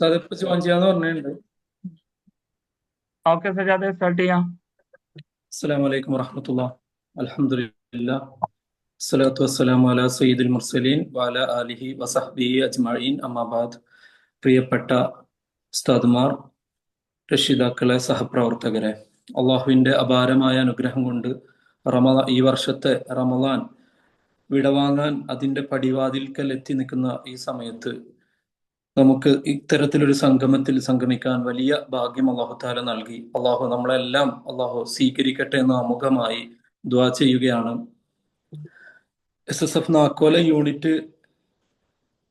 ഉസ്താദ് ഇപ്പൊ ജോയിൻ ചെയ്യാന്ന് പറഞ്ഞിട്ടുണ്ട്. ഓക്കെ സജാദെ, സ്റ്റാർട്ട് ചെയ്യാം. അസ്സലാമു അലൈക്കും വറഹ്മത്തുള്ളാഹി. അൽഹംദുലില്ലാ സ്വലാത്തു വസ്സലാമു അലാ സയ്യിദുൽ മുർസലീൻ വഅലാ ആലിഹി വസഹ്ബിഹി അജ്മഈൻ അമ്മാ ബഅദ്. പ്രിയപ്പെട്ട ഉസ്താദുമാർ, രക്ഷിതാക്കളെ, സഹപ്രവർത്തകരെ, അള്ളാഹുവിന്റെ അപാരമായ അനുഗ്രഹം കൊണ്ട് ഈ വർഷത്തെ റമദാൻ വിടവാങ്ങാൻ അതിന്റെ പടിവാതിൽക്കൽ എത്തി നിൽക്കുന്ന ഈ സമയത്ത് നമുക്ക് ഇത്തരത്തിലൊരു സംഗമത്തിൽ സംഗമിക്കാൻ വലിയ ഭാഗ്യം അള്ളാഹു താല നൽകി. നമ്മളെല്ലാം അള്ളാഹു സ്വീകരിക്കട്ടെ എന്ന് ആമുഖമായി ദുആ ചെയ്യുകയാണ്. SSF നാക്കോല യൂണിറ്റ്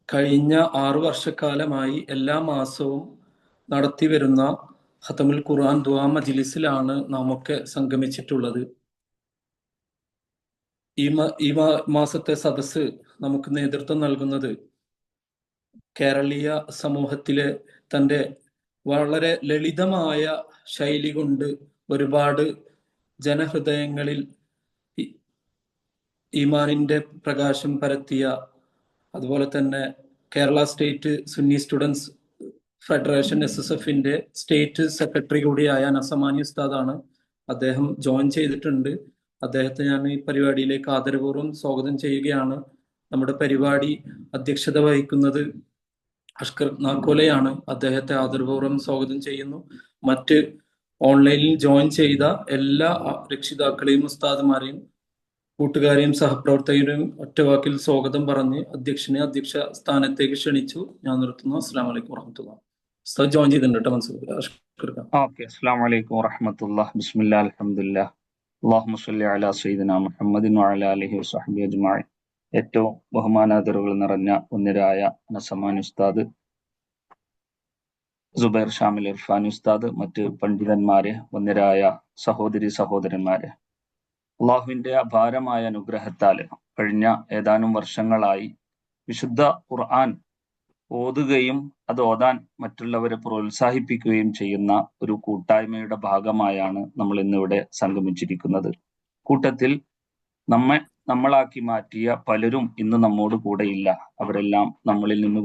കഴിഞ്ഞ 6 വർഷക്കാലമായി എല്ലാ മാസവും നടത്തി വരുന്ന ഖതമുൽ ഖുർആൻ ദുആ മജ്ലിസിലാണ് നാമൊക്കെ സംഗമിച്ചിട്ടുള്ളത്. ഈ മാസത്തെ സദസ്സ് നമുക്ക് നേതൃത്വം നൽകുന്നത് കേരളീയ സമൂഹത്തിലെ തൻ്റെ വളരെ ലളിതമായ ശൈലി കൊണ്ട് ഒരുപാട് ജനഹൃദയങ്ങളിൽ ഈമാനിന്റെ പ്രകാശം പരത്തിയ, അതുപോലെ തന്നെ Kerala state Sunni students federation SSFന്റെ സ്റ്റേറ്റ് സെക്രട്ടറി കൂടിയായ നസമാനി ഉസ്താദാണ്. അദ്ദേഹം ജോയിൻ ചെയ്തിട്ടുണ്ട്. അദ്ദേഹത്തെ ഞാൻ ഈ പരിപാടിയിലേക്ക് ആദരപൂർവ്വം സ്വാഗതം ചെയ്യുകയാണ്. നമ്മുടെ പരിപാടി അധ്യക്ഷത വഹിക്കുന്നത് അഷ്കർ നാക്കോലയാണ്. അദ്ദേഹത്തെ ആദരപൂർവ്വം സ്വാഗതം ചെയ്യുന്നു. മറ്റ് ഓൺലൈനിൽ ജോയിൻ ചെയ്ത എല്ലാ രക്ഷിതാക്കളെയും ഉസ്താദുമാരെയും കൂട്ടുകാരെയും സഹപ്രവർത്തകരെയും ഒറ്റവാക്കിൽ സ്വാഗതം പറഞ്ഞ് അധ്യക്ഷ സ്ഥാനത്തേക്ക് ക്ഷണിച്ചു. ഞാൻ നിർത്തുന്നു. അസ്സലാമു അലൈക്കും വറഹ്മത്തുള്ളാഹി. ഉസ്താദ് ജോയിൻ ചെയ്തിട്ടുണ്ട് കേട്ടോ. മനസ്സിലാക്കി. ഓക്കെ, അസ്സലാമു അലൈക്കും വറഹ്മത്തുള്ളാഹി. ബിസ്മില്ലാ, അൽഹംദുലില്ലാ, അല്ലാഹുമ്മ സ്വല്ലി അലാ സയ്യിദിനാ മുഹമ്മദിൻ വഅലാ ആലിഹി വസഹ്ബിഹി അജ്മഈൻ. ഏറ്റവും ബഹുമാനാദരവുകൾ നിറഞ്ഞ ഒന്നിരായ നസമാനി ഉസ്താദ്, സുബൈർ ഷാമിൽ ഇർഫാനി ഉസ്താദ്, മറ്റ് പണ്ഡിതന്മാരെ, ഒന്നിരായ സഹോദരി സഹോദരന്മാരെ, അള്ളാഹുവിന്റെ അപാരമായ അനുഗ്രഹത്താൽ കഴിഞ്ഞ ഏതാനും വർഷങ്ങളായി വിശുദ്ധ ഖുർആൻ ഓതുകയും അത് ഓതാൻ മറ്റുള്ളവരെ പ്രോത്സാഹിപ്പിക്കുകയും ചെയ്യുന്ന ഒരു കൂട്ടായ്മയുടെ ഭാഗമായാണ് നമ്മൾ ഇന്നിവിടെ സംഗമിച്ചിരിക്കുന്നത്. കൂട്ടത്തിൽ നമ്മളാക്കി മാറ്റിയ പലരും ഇന്ന് നമ്മോട് കൂടെയില്ല. അവരെല്ലാം നമ്മളിൽ നിന്ന്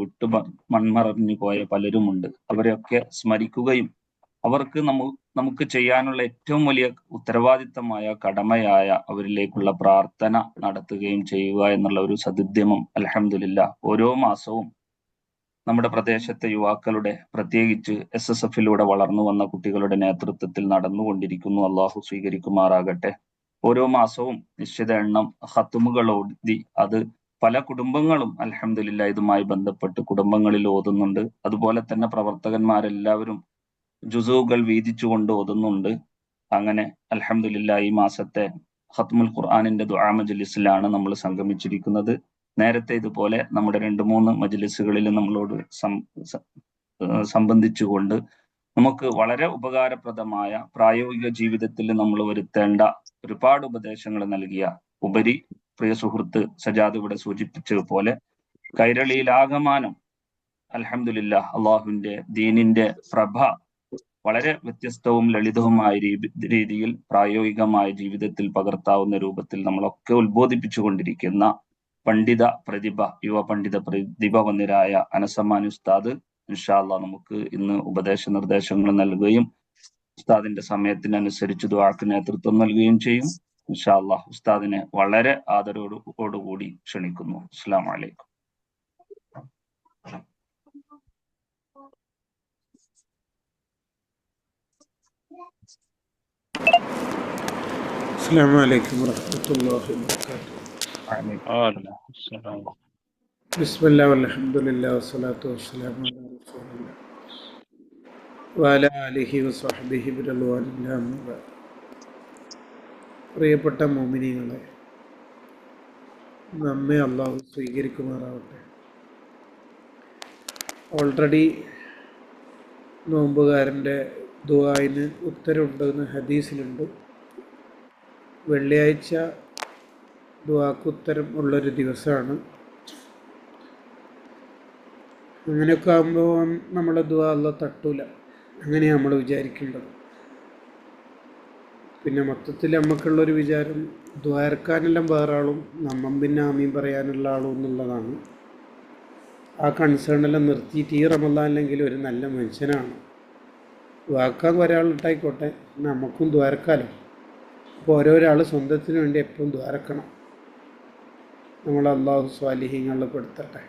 മൺമറഞ്ഞു പോയ പലരുമുണ്ട്. അവരെയൊക്കെ സ്മരിക്കുകയും അവർക്ക് നമുക്ക് ചെയ്യാനുള്ള ഏറ്റവും വലിയ ഉത്തരവാദിത്തമായ കടമയായ അവരിലേക്കുള്ള പ്രാർത്ഥന നടത്തുകയും ചെയ്യുക എന്നുള്ള ഒരു സദുദ്യമം അൽഹംദുലില്ലാ ഓരോ മാസവും നമ്മുടെ പ്രദേശത്തെ യുവാക്കളുടെ, പ്രത്യേകിച്ച് SSFലൂടെ വളർന്നു വന്ന കുട്ടികളുടെ നേതൃത്വത്തിൽ നടന്നുകൊണ്ടിരിക്കുന്നു. അള്ളാഹു സ്വീകരിക്കുമാറാകട്ടെ. ഓരോ മാസവും നിശ്ചിത എണ്ണം ഖത്തുമുകൾ ഓതി അത് പല കുടുംബങ്ങളും അൽഹംദുലില്ലാ ഇതുമായി ബന്ധപ്പെട്ട് കുടുംബങ്ങളിൽ ഓതുന്നുണ്ട്. അതുപോലെ തന്നെ പ്രവർത്തകന്മാരെല്ലാവരും ജുസൂകൾ വീതിച്ചുകൊണ്ട് ഓതുന്നുണ്ട്. അങ്ങനെ അൽഹംദുലില്ലാ ഈ മാസത്തെ ഖത്മുൽ ഖുർആനിന്റെ ദുആ മജ്ലിസിലാണ് നമ്മൾ സംഗമിച്ചിരിക്കുന്നത്. നേരത്തെ ഇതുപോലെ നമ്മുടെ 2-3 മജ്ലിസുകളിൽ നമ്മളോട് സംബന്ധിച്ചുകൊണ്ട് നമുക്ക് വളരെ ഉപകാരപ്രദമായ പ്രായോഗിക ജീവിതത്തിൽ നമ്മൾ വരുത്തേണ്ട ഒരുപാട് ഉപദേശങ്ങൾ നൽകിയ പ്രിയ സുഹൃത്ത് സജാദ് ഇവിടെ സൂചിപ്പിച്ചതുപോലെ കൈരളിയിലാകമാനം അൽഹംദുലില്ലാ അള്ളാഹുവിന്റെ ദീനിന്റെ പ്രഭ വളരെ വ്യത്യസ്തവും ലളിതവുമായ രീതിയിൽ പ്രായോഗികമായ ജീവിതത്തിൽ പകർത്താവുന്ന രൂപത്തിൽ നമ്മളൊക്കെ ഉത്ബോധിപ്പിച്ചുകൊണ്ടിരിക്കുന്ന യുവ പണ്ഡിത പ്രതിഭ വന്നിരായ അനസമാനി ഉസ്താദ് ഇൻഷാ അല്ലാഹ് നമുക്ക് ഇന്ന് ഉപദേശ നിർദ്ദേശങ്ങൾ നൽകുകയും ഉസ്താദിന്റെ സമയത്തിനനുസരിച്ച് ദുആക്ക് നേതൃത്വം നൽകുകയും ചെയ്യും. ഇൻഷാ അല്ലാഹ് ഉസ്താദിനെ വളരെ ആദരവോടുകൂടി ക്ഷണിക്കുന്നു. അസ്സലാമു അലൈക്കും. അസ്സലാമു അലൈക്കും വറഹ്മത്തുള്ളാഹി വബറകാതുഹു. ബിസ്മില്ലാ വൽഹംദുലില്ലാ വസ്സലാത്തു വസ്സലാമു അലാ റസൂലില്ലാ വഅലാ ആലിഹി വസഹ്ബിഹി ബിറദ്വാനില്ലാ അമ്മാ ബഅദ്. പ്രിയപ്പെട്ട മുഅ്മിനീങ്ങളെ, നമ്മെ അല്ലാഹു സ്വീകരിക്കുമാറാവട്ടെ. ഓൾറെഡി നോമ്പുകാരൻ്റെ ദുആയിന് ഉത്തരവുണ്ടെന്ന് ഹദീസിലുണ്ട്. വെള്ളിയാഴ്ച ദുആക്ക് ഉത്തരം ഉള്ളൊരു ദിവസമാണ്. അങ്ങനെയൊക്കെ ആകുമ്പോൾ നമ്മളെ ദുആ അല്ലാഹ് തട്ടൂല, അങ്ങനെയാണ് നമ്മൾ വിചാരിക്കേണ്ടത്. പിന്നെ മൊത്തത്തിൽ നമുക്കുള്ളൊരു വിചാരം ദ്വാരക്കാനെല്ലാം വേറെ ആളും നമ്മം പിന്നെ ആമീൻ പറയാനുള്ള ആളും എന്നുള്ളതാണ്. ആ കൺസേണെല്ലാം നിർത്തിയിട്ട് ഈ റമദാനിലെങ്കിൽ ഒരു നല്ല മനുഷ്യനാണ് ദ്വാരക്കാൻ ഒരാളുണ്ടായിക്കോട്ടെ, നമുക്കും ദ്വാരക്കാലോ. അപ്പോൾ ഓരോരാൾ സ്വന്തത്തിന് വേണ്ടി എപ്പോഴും ദ്വാരക്കണം. നമ്മൾ അള്ളാഹു സ്വാലിഹീങ്ങളിൽ പെടുത്തട്ടെ.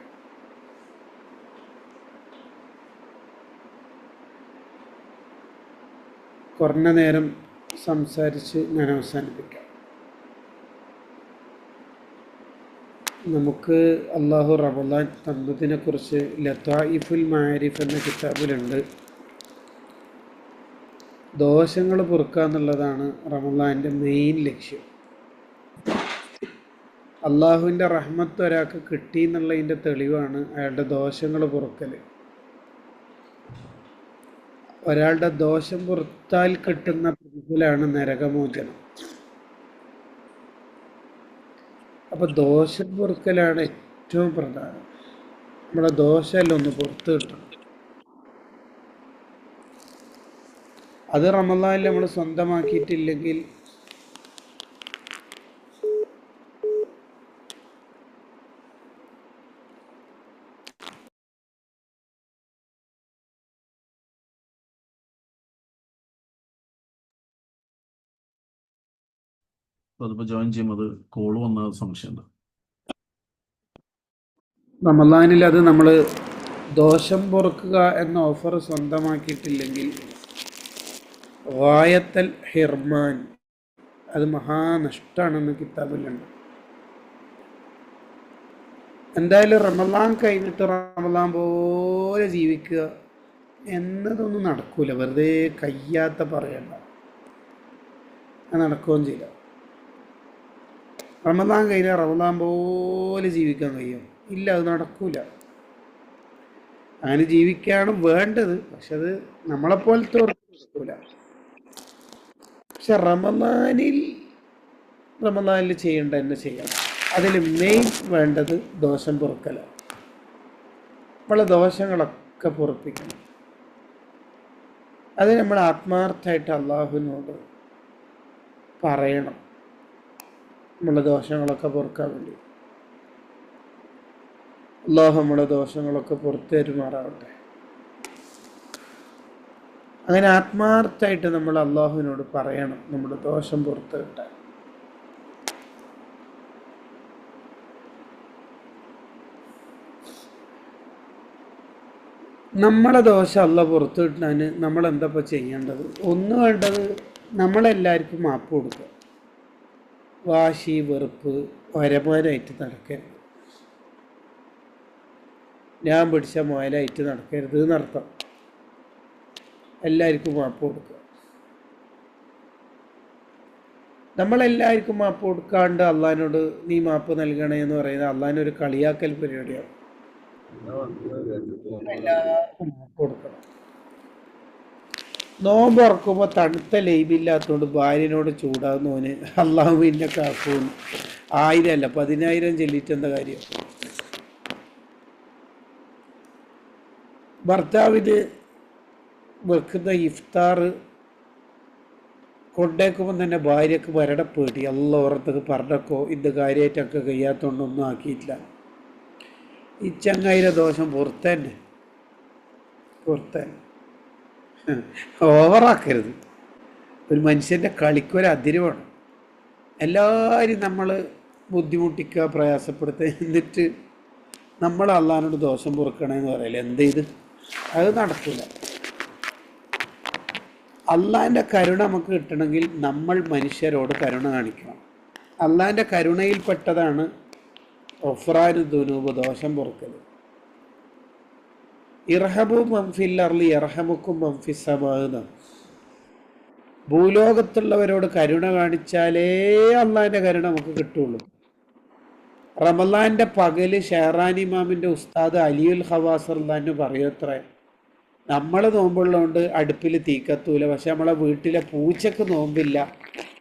കുറഞ്ഞ നേരം സംസാരിച്ച് ഞാൻ അവസാനിപ്പിക്കാം. നമുക്ക് അള്ളാഹു റമദാൻ തന്നതിനെക്കുറിച്ച് ലതായിഫുൽ മാരിഫ് എന്ന കിതാബിലുണ്ട്. ദോഷങ്ങൾ പൊറുക്കുക എന്നുള്ളതാണ് റമദാൻ്റെ മെയിൻ ലക്ഷ്യം. അള്ളാഹുവിൻ്റെ റഹ്മത്ത് ഒരാൾക്ക് കിട്ടി എന്നുള്ളതിൻ്റെ തെളിവാണ് അയാളുടെ ദോഷങ്ങൾ പൊറുക്കൽ. ഒരാളുടെ ദോഷം പുറത്താൽ കിട്ടുന്ന പ്രതിഫലമാണ് നരകമോചനം. അപ്പോൾ ദോഷം പൊറുക്കലാണ് ഏറ്റവും പ്രധാനം. നമ്മുടെ ദോഷമെല്ലാം ഒന്ന് പുറത്ത് കിട്ടണം. അത് റമദാനിൽ നമ്മൾ സ്വന്തമാക്കിയിട്ടില്ലെങ്കിൽ അതിപ്പോ ജോയിൻ ചെയ്യുമ്പോൾ കോള് വന്ന സംശയമുണ്ട്. റമദാനിൽ അത് നമ്മൾ ദോഷം പൊറുക്കുക എന്ന ഓഫർ സ്വന്തമാക്കിയിട്ടില്ലെങ്കിൽ ഗായത്തൽ ഹിർമാൻ, അത് മഹാനഷ്ടമാണെന്ന് കിതാബിലുണ്ട്. എന്തായാലും റമദാൻ കഴിഞ്ഞിട്ട് റമദാൻ പോലെ ജീവിക്കുക എന്നതൊന്നും നടക്കൂല. വെറുതെ കയ്യാത്ത പറയണ്ട, അത് നടക്കുകയും ചെയ്യില്ല. റമദാൻ കഴിഞ്ഞാൽ റമദാൻ പോലെ ജീവിക്കാൻ കഴിയും? ഇല്ല, അത് നടക്കൂല. അങ്ങനെ ജീവിക്കാണ് വേണ്ടത്, പക്ഷെ അത് നമ്മളെപ്പോലത്തെ നടക്കൂല. പക്ഷെ റമദാനിൽ ചെയ്യേണ്ട തന്നെ ചെയ്യണം. അതിൽ മെയിൻ വേണ്ടത് ദോഷം പൊറുക്കലാണ്. നമ്മളെ ദോഷങ്ങളൊക്കെ പൊറുപ്പിക്കണം. അത് നമ്മൾ ആത്മാർത്ഥമായിട്ട് അള്ളാഹുവിനോട് പറയണം, നമ്മളെ ദോഷങ്ങളൊക്കെ പൊറുക്കാൻ വേണ്ടി. അള്ളാഹു നമ്മളെ ദോഷങ്ങളൊക്കെ പുറത്തു തരുമാറാവട്ടെ. അങ്ങനെ ആത്മാർത്ഥമായിട്ട് നമ്മൾ അള്ളാഹുവിനോട് പറയണം നമ്മുടെ ദോഷം പുറത്ത് കിട്ടാൻ. നമ്മളെ ദോഷം അള്ളാഹ് പുറത്തു കിട്ടാൻ നമ്മളെന്താ ഇപ്പോൾ ചെയ്യേണ്ടത്? ഒന്ന് വേണ്ടത് നമ്മളെല്ലാവർക്കും മാപ്പ് കൊടുക്കുക. വാശി വെറുപ്പ് വരമാനായിട്ട് നടക്കരുത്. ഞാൻ പിടിച്ച മുയലായിട്ട് നടക്കരുത് എന്നർത്ഥം. എല്ലാവർക്കും മാപ്പ് കൊടുക്കുക. നമ്മളെല്ലാവർക്കും മാപ്പ് കൊടുക്കാണ്ട് അള്ളാഹിനോട് നീ മാപ്പ് നൽകണേ എന്ന് പറയുന്നത് അള്ളാഹിനൊരു കളിയാക്കൽ പരിപാടിയാണ്. എല്ലാവർക്കും മാപ്പ് കൊടുക്കണം. നോമ്പ് ഉറക്കുമ്പോൾ തണുത്ത ലൈബില്ലാത്തതുകൊണ്ട് ഭാര്യനോട് ചൂടാകുന്നവന് അള്ളാഹു പിന്നെ കാക്കൂന്ന് 1000 അല്ല 10,000 ചൊല്ലിട്ടെന്താ കാര്യം? ഭർത്താവിന് വെക്കുന്ന ഇഫ്താർ കൊണ്ടേക്കുമ്പോൾ തന്നെ ഭാര്യക്ക് വരടപ്പേടി. അല്ല ഓർത്തക്ക് പറഞ്ഞക്കോ ഇത് കാര്യമായിട്ടൊക്കെ കഴിയാത്തതുകൊണ്ടൊന്നും ആക്കിയിട്ടില്ല. ഈ ചങ്ങായിരെ ദോഷം പുറത്തന്നെ ഓവറാക്കരുത്. ഒരു മനുഷ്യൻ്റെ കളിക്കൊരു അതിര് വേണം. എല്ലാവരും നമ്മൾ ബുദ്ധിമുട്ടിക്കുക, പ്രയാസപ്പെടുത്തുക, എന്നിട്ട് നമ്മൾ അള്ളാഹിനോട് ദോഷം പൊറുക്കണമെന്ന് പറയില്ല. എന്ത് ചെയ്ത് അത് നടക്കില്ല. അള്ളാഹിൻ്റെ കരുണ നമുക്ക് കിട്ടണമെങ്കിൽ നമ്മൾ മനുഷ്യരോട് കരുണ കാണിക്കണം. അള്ളാഹിൻ്റെ കരുണയിൽപ്പെട്ടതാണ് ഒഫ്രാനു ദുനൂബ്, ദോഷം പൊറുക്കൽ. ഇർഹമു മൻഫിൽ അർളി യർഹമുക്കും മൻഫിസ് സമാഅ. ഭൂലോകത്തുള്ളവരോട് കരുണ കാണിച്ചാലേ അള്ളാഹിൻ്റെ കരുണ നമുക്ക് കിട്ടുള്ളൂ. റമദാൻ്റെ പകല് ഷെഹറാൻ ഇമാമിൻ്റെ ഉസ്താദ് അലിയുൽ ഖവാസർ തന്നെ പറയത്ര, നമ്മൾ നോമ്പുള്ളതുകൊണ്ട് അടുപ്പിൽ തീക്കത്തൂല, പക്ഷെ നമ്മളെ വീട്ടിലെ പൂച്ചക്ക് നോമ്പില്ല,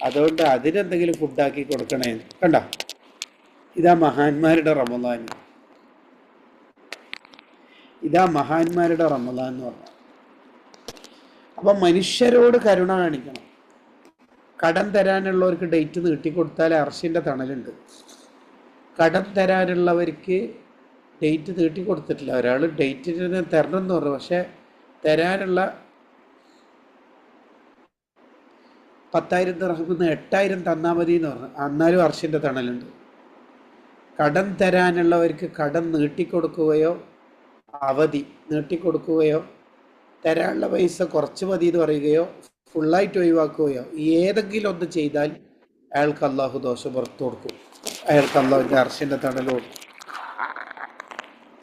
അതുകൊണ്ട് അതിനെന്തെങ്കിലും ഫുഡാക്കി കൊടുക്കണേ. കണ്ട, ഇതാ മഹാന്മാരുടെ റമദാൻ. ഇതാ മഹാന്മാരുടെ റമദാൻ എന്ന് പറഞ്ഞാൽ. അപ്പം മനുഷ്യരോട് കരുണ കാണിക്കണം. കടം തരാനുള്ളവർക്ക് ഡേറ്റ് നീട്ടിക്കൊടുത്താൽ അർശിൻ്റെ തണലുണ്ട്. കടം തരാനുള്ളവർക്ക് ഡേറ്റ് നീട്ടി കൊടുത്തിട്ടില്ല. ഒരാൾ ഡേറ്റിന് തരണം എന്ന് പറഞ്ഞു, പക്ഷെ തരാനുള്ള 10,000 ദിർഹമിന്ന് 8,000 തന്നാൽ മതി എന്ന് പറഞ്ഞു. എന്നാലും അർഷിൻ്റെ തണലുണ്ട്. കടം തരാനുള്ളവർക്ക് കടം നീട്ടിക്കൊടുക്കുകയോ അവധി നീട്ടിക്കൊടുക്കുകയോ തരാനുള്ള പൈസ കുറച്ച് മതി എന്ന് പറയുകയോ ഫുള്ളായിട്ട് ഒഴിവാക്കുകയോ ഏതെങ്കിലും ഒന്ന് ചെയ്താൽ അയാൾക്ക് അള്ളാഹു ദോഷം പുറത്തു കൊടുക്കും. അയാൾക്ക് അള്ളാഹുവിൻ്റെ അർഷിൻ്റെ തണൽ കൊടുക്കും.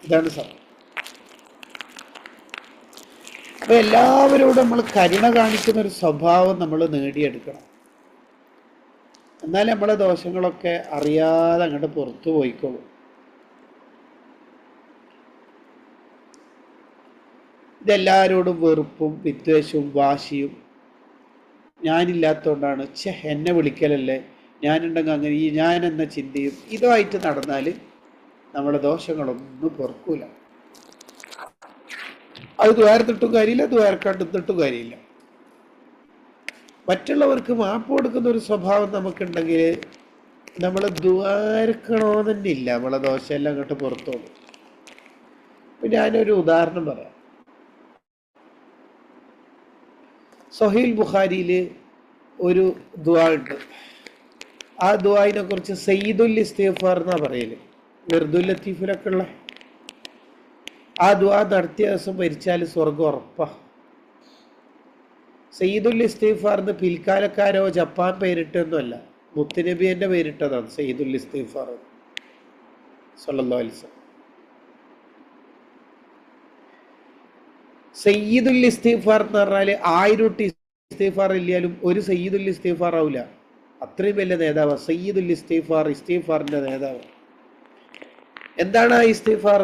ഇതാണ് സംഭവം. അപ്പോൾ എല്ലാവരോടും നമ്മൾ കരുണ കാണിക്കുന്ന ഒരു സ്വഭാവം നമ്മൾ നേടിയെടുക്കണം. എന്നാലും നമ്മളെ ദോഷങ്ങളൊക്കെ അറിയാതെ അങ്ങോട്ട് പുറത്തു പോയിക്കോളും. ഇതെല്ലാവരോടും വെറുപ്പും വിദ്വേഷവും വാശിയും ഞാനില്ലാത്തതുകൊണ്ടാണ് എന്നെ വിളിക്കലല്ലേ, ഞാനുണ്ടെങ്കിൽ അങ്ങനെ ഈ ഞാൻ എന്ന ചിന്തയും ഇതുമായിട്ട് നടന്നാൽ നമ്മുടെ ദോഷങ്ങളൊന്നും പൊറുക്കൂല. അത് ദ്വാരത്തിട്ടും കാര്യമില്ല, ദ്വാരക്കാട്ടിട്ടും കാര്യമില്ല. മറ്റുള്ളവർക്ക് മാപ്പ് കൊടുക്കുന്ന ഒരു സ്വഭാവം നമുക്കുണ്ടെങ്കിൽ നമ്മൾ ദ്വാരക്കണമെന്ന് തന്നെ ഇല്ല, നമ്മളെ ദോഷമെല്ലാം അങ്ങോട്ട് പുറത്തോളും. ഇപ്പം ഞാനൊരു ഉദാഹരണം പറയാം. സഹീൽ ബുഖാരിയിൽ ഒരു ദുആ ഉണ്ട്. ആ ദുആനെ കുറിച്ച് സയ്യിദുൽ ഇസ്തിഗ്ഫാർ എന്നാ പറയല്, മിർദുൽ ലത്തീഫിലൊക്കെ ഉള്ള ആ ദുആ നടത്തിയ ദിവസം മരിച്ചാൽ സ്വർഗം ഉറപ്പാ. സയ്യിദുൽ ഇസ്തിഗ്ഫാറിന് പിൽക്കാലക്കാരോ ജപ്പാൻ പേരിട്ടൊന്നുമല്ല, മുത്തുനബിയുടെ പേരിട്ടതാണ് സയ്യിദുൽ ഇസ്തിഗ്ഫാർ സല്ലല്ലാഹു അലൈഹി വസല്ലം. സയ്യിദുൽ ഇസ്തിഗ്ഫാർ എന്ന് പറഞ്ഞാൽ 1000 ഇസ്തിഗ്ഫാർ ഇല്ലാലും ഒരു സയ്യിദുൽ ഇസ്തിഗ്ഫാർ ആവില്ല. അത്രയും വലിയ നേതാവ് സയ്യിദുൽ ഇസ്തിഗ്ഫാർ, ഇസ്തിഗ്ഫാറിന്റെ നേതാവ്. എന്താണ് ആ ഇസ്തിഗ്ഫാർ?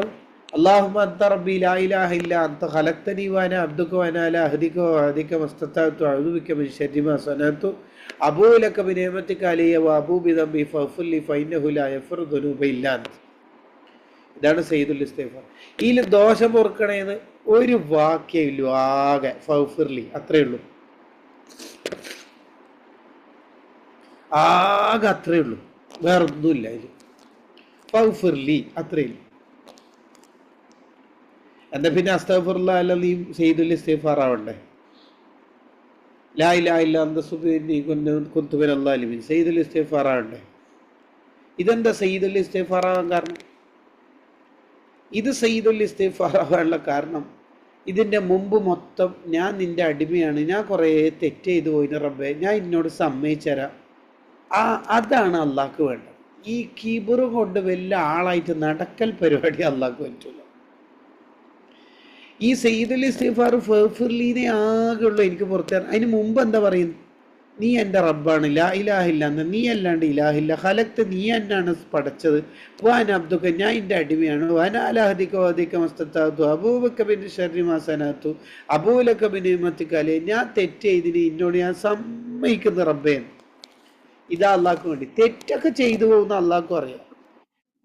അല്ലാഹുമ്മ അൻത റബ്ബി ലാ ഇലാഹ ഇല്ലാ അൻത ഖലഖ്തനി വഅന അബ്ദുക വഅന അലാ അഹ്ദിക വഅദിക മസ്തതഅതു അഊദു ബിക മിൻ ശർരി മാ സനഅതു അബൂ ലക ബിനിഅമതിക അലയ്യ വഅബൂ ബിദംബി ഫഗ്ഫിർ ലി ഫഇന്നഹു ലാ യഗ്ഫിറു ദുനൂബ ഇല്ലാ അൻത. ഇതാണ് സയ്യിദുൽ ഇസ്തിഗ്ഫാർ. ഇതിൽ ദോഷം പൊറുക്കണേന്ന് ഒരു വാക്യമില്ല, ആകെ ഫഗ്ഫിർലി അത്രേ ഉള്ളൂ, ആകെ അത്രേ ഉള്ളൂ, വേറൊന്നുമില്ല. ഇതിൽ ഫഗ്ഫിർലി അത്രേ ഉള്ളൂ. എന്താ പിന്നെ അസ്തഗ്ഫിറുല്ലാഹ് അൽ-അലീം സയ്യിദുൽ ഇസ്തിഗ്ഫാർ ആവണ്ടേ? ലാ ഇലാഹ ഇല്ലാ അൻത സുബ്ഹാനക കുന്തു മിനൽ ളാലിമീൻ സയ്യിദുൽ ഇസ്തിഗ്ഫാർ ആവണ്ടേ? ഇതെന്താ സയ്യിദുൽ ഇസ്തിഗ്ഫാർ ആവാൻ കാരണം? ഇത് സയ്യിദുൽ ഇസ്തിഗ്ഫാർ ആവാനുള്ള കാരണം ഇതിൻ്റെ മുമ്പ് മൊത്തം ഞാൻ നിൻ്റെ അടിമയാണ്, ഞാൻ കുറേ തെറ്റ് ചെയ്തു പോയിന് റബ്ബേ, ഞാൻ എന്നോട് സമ്മതിച്ചരാം. അതാണ് അള്ളാഹ്ക്ക് വേണ്ടത്. ഈ കിബറ് കൊണ്ട് വലിയ ആളായിട്ട് നടക്കൽ പരിപാടി അള്ളാഹ്ക്ക് പറ്റില്ല. ഈ സയ്യിദുൽ ഇസ്തിഗ്ഫാർ ഫഗ്ഫിർലീനെ ആകെ ഉള്ളൂ എനിക്ക് പുറത്തേറാൻ. അതിന് മുമ്പ് എന്താ പറയുന്നത്? നീ എൻ്റെ റബ്ബാണ്, ലാ ഇലാഹില്ല എന്ന്, നീ അല്ലാണ്ട് ഇലാഹില്ല, ഖലഖ്ത നീ എന്നാണ് പഠിച്ചത്, വാൻ അബ്ദുക ഞാൻ എൻ്റെ അടിമയാണ്, വാൻ അലാ അഹ്ദിക വഅദിക മസ്തതഅതു അബൂബക ബിൻ ശർരി മാ സനഅതു അബൂലക ബിനിഅമതിക അലൈ ഞാൻ തെറ്റ് ചെയ്തിന് എന്നോട് ഞാൻ സമ്മതിക്കുന്ന റബ്ബേ. ഇതാ അള്ളാഹ്ക്ക് വേണ്ടി. തെറ്റൊക്കെ ചെയ്തു പോകുന്ന അള്ളാഹ്ക്കും അറിയാം.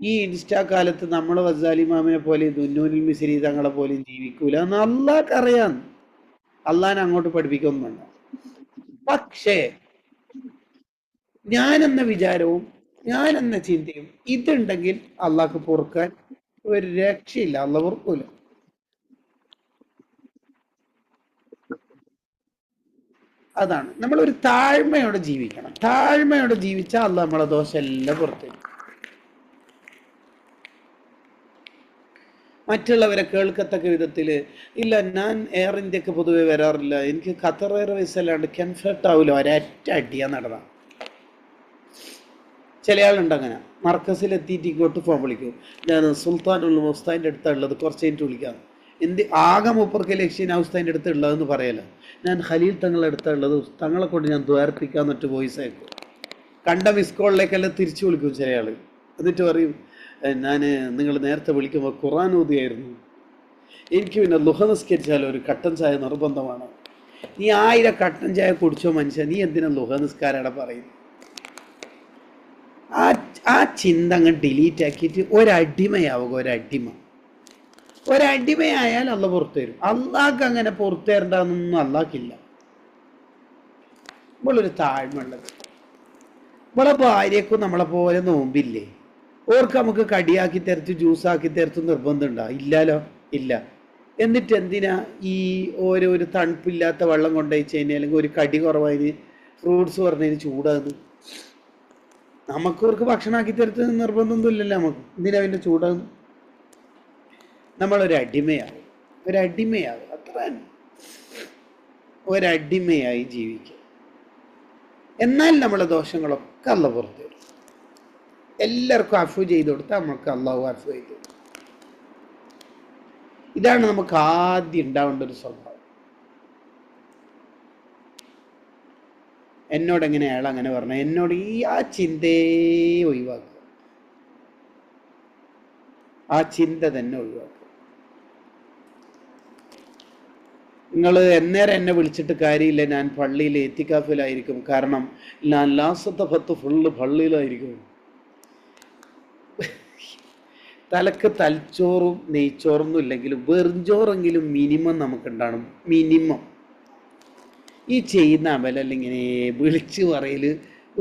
ഈ ഇൻസ്റ്റാ കാലത്ത് നമ്മൾ വസാലി മാമിനെ പോലെ ദുന്നൂനിൽ മിസ്രി തങ്ങളെ പോലെയും ജീവിക്കൂല എന്ന് അള്ളാഹ്ക്ക് അറിയാം. അള്ളാഹിനെ അങ്ങോട്ട് പഠിപ്പിക്കൊന്നും വേണ്ട. പക്ഷേ ഞാനെന്ന വിചാരവും ഞാനെന്ന ചിന്തയും ഇതുണ്ടെങ്കിൽ അള്ളാഹ്ക്ക് പൊറുക്കാൻ ഒരു രക്ഷയില്ല, അള്ളാഹ് പൊറുക്കൂല. അതാണ് നമ്മളൊരു താഴ്മയോടെ ജീവിക്കണം. താഴ്മയോടെ ജീവിച്ചാൽ അള്ളാഹ് നമ്മളെ ദോഷം എല്ലാം പുറത്തേക്ക്. മറ്റുള്ളവരെ കേൾക്കത്തക്ക വിധത്തിൽ ഇല്ല, ഞാൻ എയർ ഇന്ത്യക്ക് പൊതുവെ വരാറില്ല, എനിക്ക് ഖത്തർ എയർവേസ് അല്ലാണ്ട് കംഫർട്ട് ആവില്ല, ഒരൊറ്റ അടിയാ നടന്ന. ചില ആളുണ്ട് അങ്ങനെ, മർക്കസിലെത്തിയിട്ട് ഇങ്ങോട്ട് ഫോൺ വിളിക്കും, ഞാൻ സുൽത്താനുൽ മുസ്താൻ്റെ അടുത്തുള്ളത്, കുറച്ച് കഴിഞ്ഞിട്ട് വിളിക്കാം. ആകെ 30 ലക്ഷം ഉസ്താദിൻ്റെ അടുത്ത് ഉള്ളതെന്ന് പറയല, ഞാൻ ഖലീൽ തങ്ങളുടെ അടുത്തുള്ളത്, തങ്ങളെ കൊണ്ട് ഞാൻ ദ്വാരപ്പിക്കാന്നിട്ട് വോയിസ് അയക്കും. കണ്ട മിസ് കോളിലേക്കെല്ലാം തിരിച്ചു വിളിക്കും ചില ആൾ. എന്നിട്ട് പറയും, ഞാൻ നിങ്ങൾ നേരത്തെ വിളിക്കുമ്പോൾ ഖുർആൻ ഓതിയായിരുന്നു, എനിക്ക് പിന്നെ ലുഹ നിസ്കരിച്ചാൽ ഒരു കട്ടൻ ചായ നിർബന്ധമാണ്. നീ 1000 കട്ടൻ ചായ കുടിച്ചോ മനുഷ്യ, നീ എന്തിനാ ലുഹ നിസ്കാരം പറയുന്നത്? ആ ചിന്ത അങ്ങ് ഡിലീറ്റ് ആക്കിയിട്ട് ഒരടിമയാവുക. ഒരടിമയായാൽ അള്ളാഹ് പുറത്തു തരും. അള്ളാഹ്ക്ക് അങ്ങനെ പുറത്തു തരണ്ടെന്നൊന്നും അള്ളാഹ്ക്കില്ല. നമ്മളൊരു താഴ്മ ഉള്ളത്. നമ്മളെ ഭാര്യക്കും നമ്മളെ പോലെ നോമ്പില്ലേ? ഓർക്ക് നമുക്ക് കടിയാക്കി തരത്ത് ജ്യൂസാക്കി തരത്ത് നിർബന്ധമുണ്ടോ? ഇല്ലല്ലോ, ഇല്ല. എന്നിട്ട് എന്തിനാ ഈ ഒരു തണുപ്പില്ലാത്ത വെള്ളം കൊണ്ടുവച്ച് കഴിഞ്ഞാൽ അല്ലെങ്കിൽ ഒരു കടി കുറവായതിന് ഫ്രൂട്ട്സ് പറഞ്ഞതിന് ചൂടാകുന്നു? നമുക്കവർക്ക് ഭക്ഷണമാക്കി തരത്ത് നിർബന്ധമൊന്നും ഇല്ലല്ലോ. നമുക്ക് എന്തിനാ പിന്നെ ചൂടാകുന്നു? നമ്മളൊരു അടിമയാകും, അത്ര തന്നെ. ഒരടിമയായി ജീവിക്കുക. എന്നാൽ നമ്മളെ ദോഷങ്ങളൊക്കെ അള്ളാഹു പുറത്തു വരും. എല്ലാവർക്കും അഫു ചെയ്ത് കൊടുത്താൽ നമുക്ക് അള്ളാഹു അഫു ചെയ്തു. ഇതാണ് നമുക്ക് ആദ്യം ഉണ്ടാവേണ്ട ഒരു സ്വഭാവം. എന്നോട് എങ്ങനെ അയാൾ അങ്ങനെ പറഞ്ഞ, എന്നോട് ആ ചിന്തയെ ഒഴിവാക്കുക, ആ ചിന്ത തന്നെ ഒഴിവാക്കുക. നിങ്ങൾ എന്നേരം എന്നെ വിളിച്ചിട്ട് കാര്യമില്ല, ഞാൻ പള്ളിയിൽ എത്തിക്കാഫിലായിരിക്കും, കാരണം ഞാൻ ലാസത്തെ 10 ഫുള്ള് പള്ളിയിലായിരിക്കും. തലക്ക് തലച്ചോറും നെയ്ച്ചോറൊന്നും ഇല്ലെങ്കിലും വെറുംചോറെങ്കിലും മിനിമം നമുക്കുണ്ടാകണം. മിനിമം ഈ ചെയ്യുന്ന അമലല്ല ഇങ്ങനെ വിളിച്ച് പറയൽ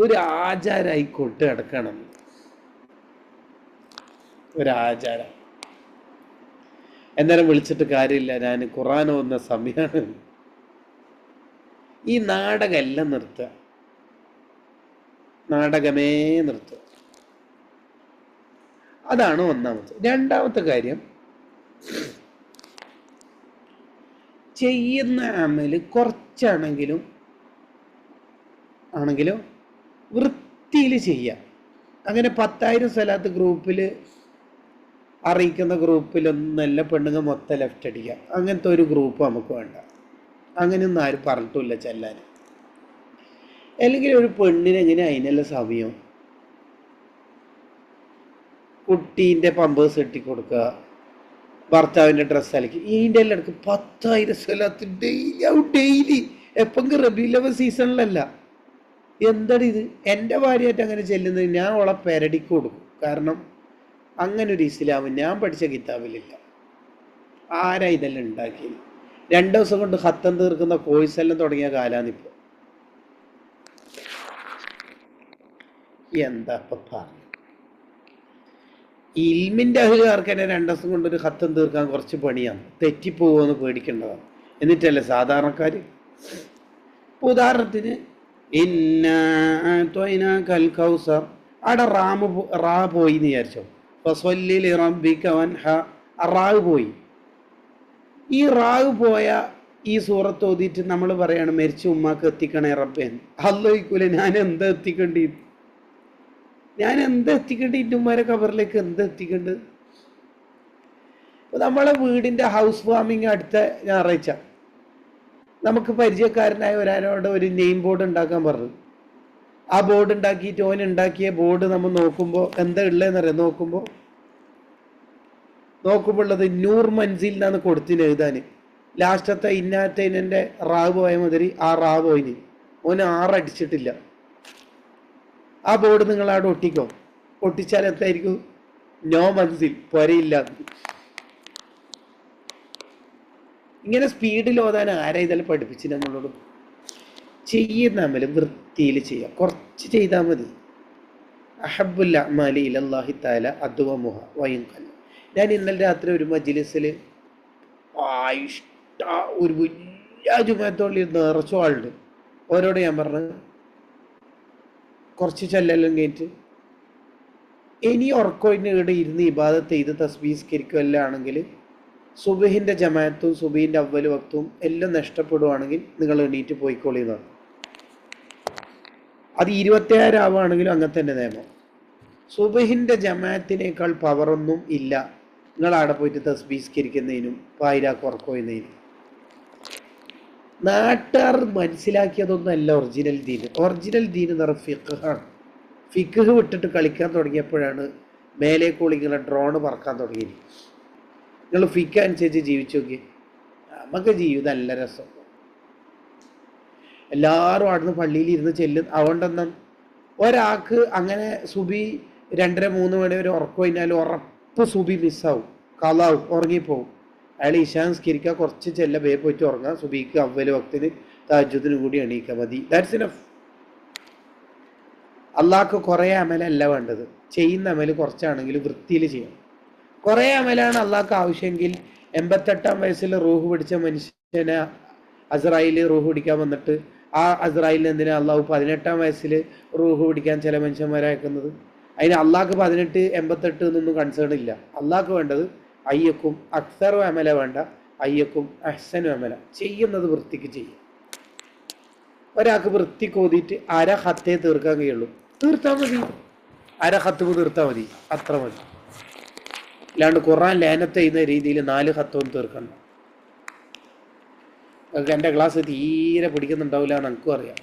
ഒരു ആചാരമായി കൊട്ട് കിടക്കണം. ഒരാചാരം. എന്നാലും വിളിച്ചിട്ട് കാര്യമില്ല, ഞാൻ ഖുർആൻ ഓതുന്ന സമയമാണ്. ഈ നാടകമെല്ലാം നിർത്തുക, നാടകമേ നിർത്തുക. അതാണ് ഒന്നാമത്തെ. രണ്ടാമത്തെ കാര്യം, ചെയ്യുന്ന അമല് കുറച്ചാണെങ്കിലും വൃത്തിയിൽ ചെയ്യാം. അങ്ങനെ 10,000 സ്വലാത്ത് ഗ്രൂപ്പിൽ അറിയിക്കുന്ന ഗ്രൂപ്പിലൊന്നല്ല പെണ്ണുങ്ങൾ മൊത്തം ലെഫ്റ്റ് അടിക്കുക. അങ്ങനത്തെ ഒരു ഗ്രൂപ്പ് നമുക്ക് വേണ്ട. അങ്ങനെയൊന്നും ആരും പറഞ്ഞിട്ടില്ല ചെല്ലാൻ. അല്ലെങ്കിൽ ഒരു പെണ്ണിനെങ്ങനെ അതിനുള്ള സമയം? കുട്ടീൻ്റെ പമ്പേഴ്സ് കെട്ടി കൊടുക്കുക, ഭർത്താവിൻ്റെ ഡ്രസ്സ് അലക്കി, ഇതിൻ്റെ എല്ലാം ഇടയ്ക്ക് 10,000 സ്വലാത്ത് ഡെയിലി. എപ്പെങ്കിലും റബീഉൽ സീസണിലല്ല. എന്താണ് ഇത്? എൻ്റെ ഭാര്യയായിട്ട് അങ്ങനെ ചെല്ലുന്നത് ഞാൻ അവളെ പെരടിക്ക് കൊടുക്കും. കാരണം അങ്ങനെ ഒരു ഇസ്ലാം ഞാൻ പഠിച്ച കിതാബിലില്ല. ആരാ ഇതെല്ലാം ഉണ്ടാക്കിയത്? 2 ദിവസം കൊണ്ട് ഖത്തം തീർക്കുന്ന കോഴ്സെല്ലാം തുടങ്ങിയ കാലാന്നിപ്പോൾ. എന്താ പറഞ്ഞു? ഇൽമിൻ്റെ അഹ്ലുകാർക്ക് തന്നെ 2 ദിവസം കൊണ്ട് ഒരു ഖത്തം തീർക്കാൻ കുറച്ച് പണിയാണ്. തെറ്റിപ്പോകുമെന്ന് പേടിക്കേണ്ടതാണ്. എന്നിട്ടല്ലേ സാധാരണക്കാർ? ഉദാഹരണത്തിന് കൗസർ, അവിടെ റാ പോയി എന്ന് വിചാരിച്ചോ. ഫസ്വല്ലി റബ്ബിക വൻഹർ, റാവ് പോയി. ഈ റാവ് പോയ ഈ സൂറത്ത് ഓതിയിട്ട് നമ്മൾ പറയാണ് മരിച്ച ഉമ്മാക്ക് എത്തിക്കണേ റബ്ബേ. അല്ലോയിക്കൂലെ ഞാൻ എന്താ എത്തിക്കേണ്ടി? ഉമ്മാരെ കബറിലേക്ക് എന്താ എത്തിക്കേണ്ടത്? നമ്മളെ വീടിൻ്റെ ഹൗസ് വാമിങ് അടുത്ത ഞായറാഴ്ച നമുക്ക് പരിചയക്കാരനായ ഒരാളോട് ഒരു നെയിം ബോർഡ് ഉണ്ടാക്കാൻ പറഞ്ഞു. ആ ബോർഡ് ഉണ്ടാക്കിയിട്ട് ഓൻ ഉണ്ടാക്കിയ ബോർഡ് നമ്മൾ നോക്കുമ്പോൾ എന്താ ഉള്ളതെന്നറിയാം. നോക്കുമ്പോൾ ഉള്ളത് നൂർ മൻസിൽ എന്നാണ് കൊടുത്തിന് എഴുതാൻ. ലാസ്റ്റത്തെ ഇന്നാത്തൈനെ റാവ് പോയ മാതിരി ആ റാവ് പോയിന്. ഓന് 6 അടിച്ചിട്ടില്ല. ആ ബോർഡ് നിങ്ങൾ അവിടെ ഒട്ടിക്കോ. ഒട്ടിച്ചാൽ എന്തായിരിക്കും? നോ മൻസിൽ, പൊരയില്ല. ഇങ്ങനെ സ്പീഡിൽ ഓതാൻ ആരാ ഇതെല്ലാം പഠിപ്പിച്ച് നമ്മളോട്? ചെയ്യുന്ന അമല് വൃത്തിയിൽ ചെയ്യാം, കുറച്ച് ചെയ്താൽ മതി. അഹബ്ബുൽ അഅ്മാലി ഇലല്ലാഹി തആല അദ്വമുഹ വഇൻ ഖല്ല. ഞാൻ ഇന്നലെ രാത്രി ഒരു മജ്ലിസിൽ ഒരു വലിയ ജുമാഅത്തോളിൽ നിറച്ചു ആളുണ്ട്. ഓരോട് ഞാൻ പറഞ്ഞു കുറച്ച് ചെല്ലെല്ലാം കഴിഞ്ഞിട്ട് ഇനി ഉറക്കോയിന് ഇവിടെ ഇരുന്ന് ഇബാദത്ത് ചെയ്ത് തസ്ബീഹ്കരിക്കുകയെല്ലാം ആണെങ്കിൽ സുബഹിൻ്റെ ജമാഅത്തും സുബഹിൻ്റെ അവ്വൽ വക്തും എല്ലാം നഷ്ടപ്പെടുവാണെങ്കിൽ നിങ്ങൾ എണീറ്റ് പോയിക്കോളിയെന്നാണ്. അത് 26 ആവുകയാണെങ്കിലും അങ്ങനെ തന്നെ നിയമം. സുബഹിൻ്റെ ജമാഅത്തിനേക്കാൾ പവറൊന്നും ഇല്ല നിങ്ങൾ അവിടെ പോയിട്ട് തസ്ബീഹ്കരിക്കുന്നതിനും പായിരാക്ക് ഉറക്കോയുന്നതിനും. നാട്ടുകാർ മനസ്സിലാക്കിയതൊന്നും അല്ല ഒറിജിനൽ ദീൻ. ഒറിജിനൽ ദീൻ എന്ന് പറഞ്ഞാൽ ഫിഖ്ഹാണ്. ഫിഖ് വിട്ടിട്ട് കളിക്കാൻ തുടങ്ങിയപ്പോഴാണ് മേലെ കൂളിങ്ങനെ ഡ്രോണ് പറക്കാൻ തുടങ്ങിയത്. നിങ്ങൾ ഫിഖ് അനുസരിച്ച് ജീവിച്ചു നോക്കി, നമുക്ക് ജീവിതം നല്ല രസം. എല്ലാവരും അവിടുന്ന് പള്ളിയിൽ ഇരുന്ന് ചെല്ലും. അതുകൊണ്ടെന്നാ ഒരാൾക്ക് അങ്ങനെ സുബി 2:30-3 മണി വരെ ഉറക്കം കഴിഞ്ഞാൽ ഉറപ്പ് സുബി മിസ്സാവും, കളാവും, ഉറങ്ങിപ്പോവും. അയാൾ ഇശാൻസ്കരിക്കുക, കുറച്ച് ചെല്ല ബേ പോയിട്ട് ഉറങ്ങാം, സുബിക്ക് അവ്വൽ വക്തിന് തഹജ്ജുദിന് കൂടി എണീക്കുക, മതി. That's enough. അള്ളാഹ്ക്ക് കുറേ അമലല്ല വേണ്ടത്, ചെയ്യുന്ന അമൽ കുറച്ചാണെങ്കിലും വൃത്തിയിൽ ചെയ്യണം. കുറേ അമലാണ് അള്ളാഹ്ക്ക് ആവശ്യമെങ്കിൽ 88-ാം വയസ്സിൽ റൂഹ് പിടിച്ച മനുഷ്യനെ അസ്രായിൽ റൂഹ് പിടിക്കാൻ വന്നിട്ട് ആ അസ്രായിലിന് എന്തിനാ അള്ളാഹു 18-ാം വയസ്സിൽ റൂഹ് പിടിക്കാൻ ചില മനുഷ്യന്മാരെ അയക്കുന്നത്? അതിന് അള്ളാഹ്ക്ക് 18, 88 എന്നൊന്നും കൺസേൺ ഇല്ല. അള്ളാഹ്ക്ക് വേണ്ടത് അയ്യക്കും അക്സറു അമല വേണ്ട, അയ്യക്കും അഹ്സനു അമല, ചെയ്യുന്നത് വൃത്തിക്ക് ചെയ്യും. ഒരാൾക്ക് വൃത്തിക്ക് ഓതിയിട്ട് അര ഹത്തേ തീർക്കാൻ കഴിയുള്ളൂ, തീർത്താൽ മതി. അര ഹത്തും തീർത്താൽ മതി, അത്ര മതി. അല്ലാണ്ട് ഖുർആൻ ലേനത്ത് ചെയ്യുന്ന രീതിയിൽ 4 ഹത്തവും തീർക്കണ്ട. എൻ്റെ ക്ലാസ് തീരെ പിടിക്കുന്നുണ്ടാവില്ല എന്ന് എനിക്കും അറിയാം.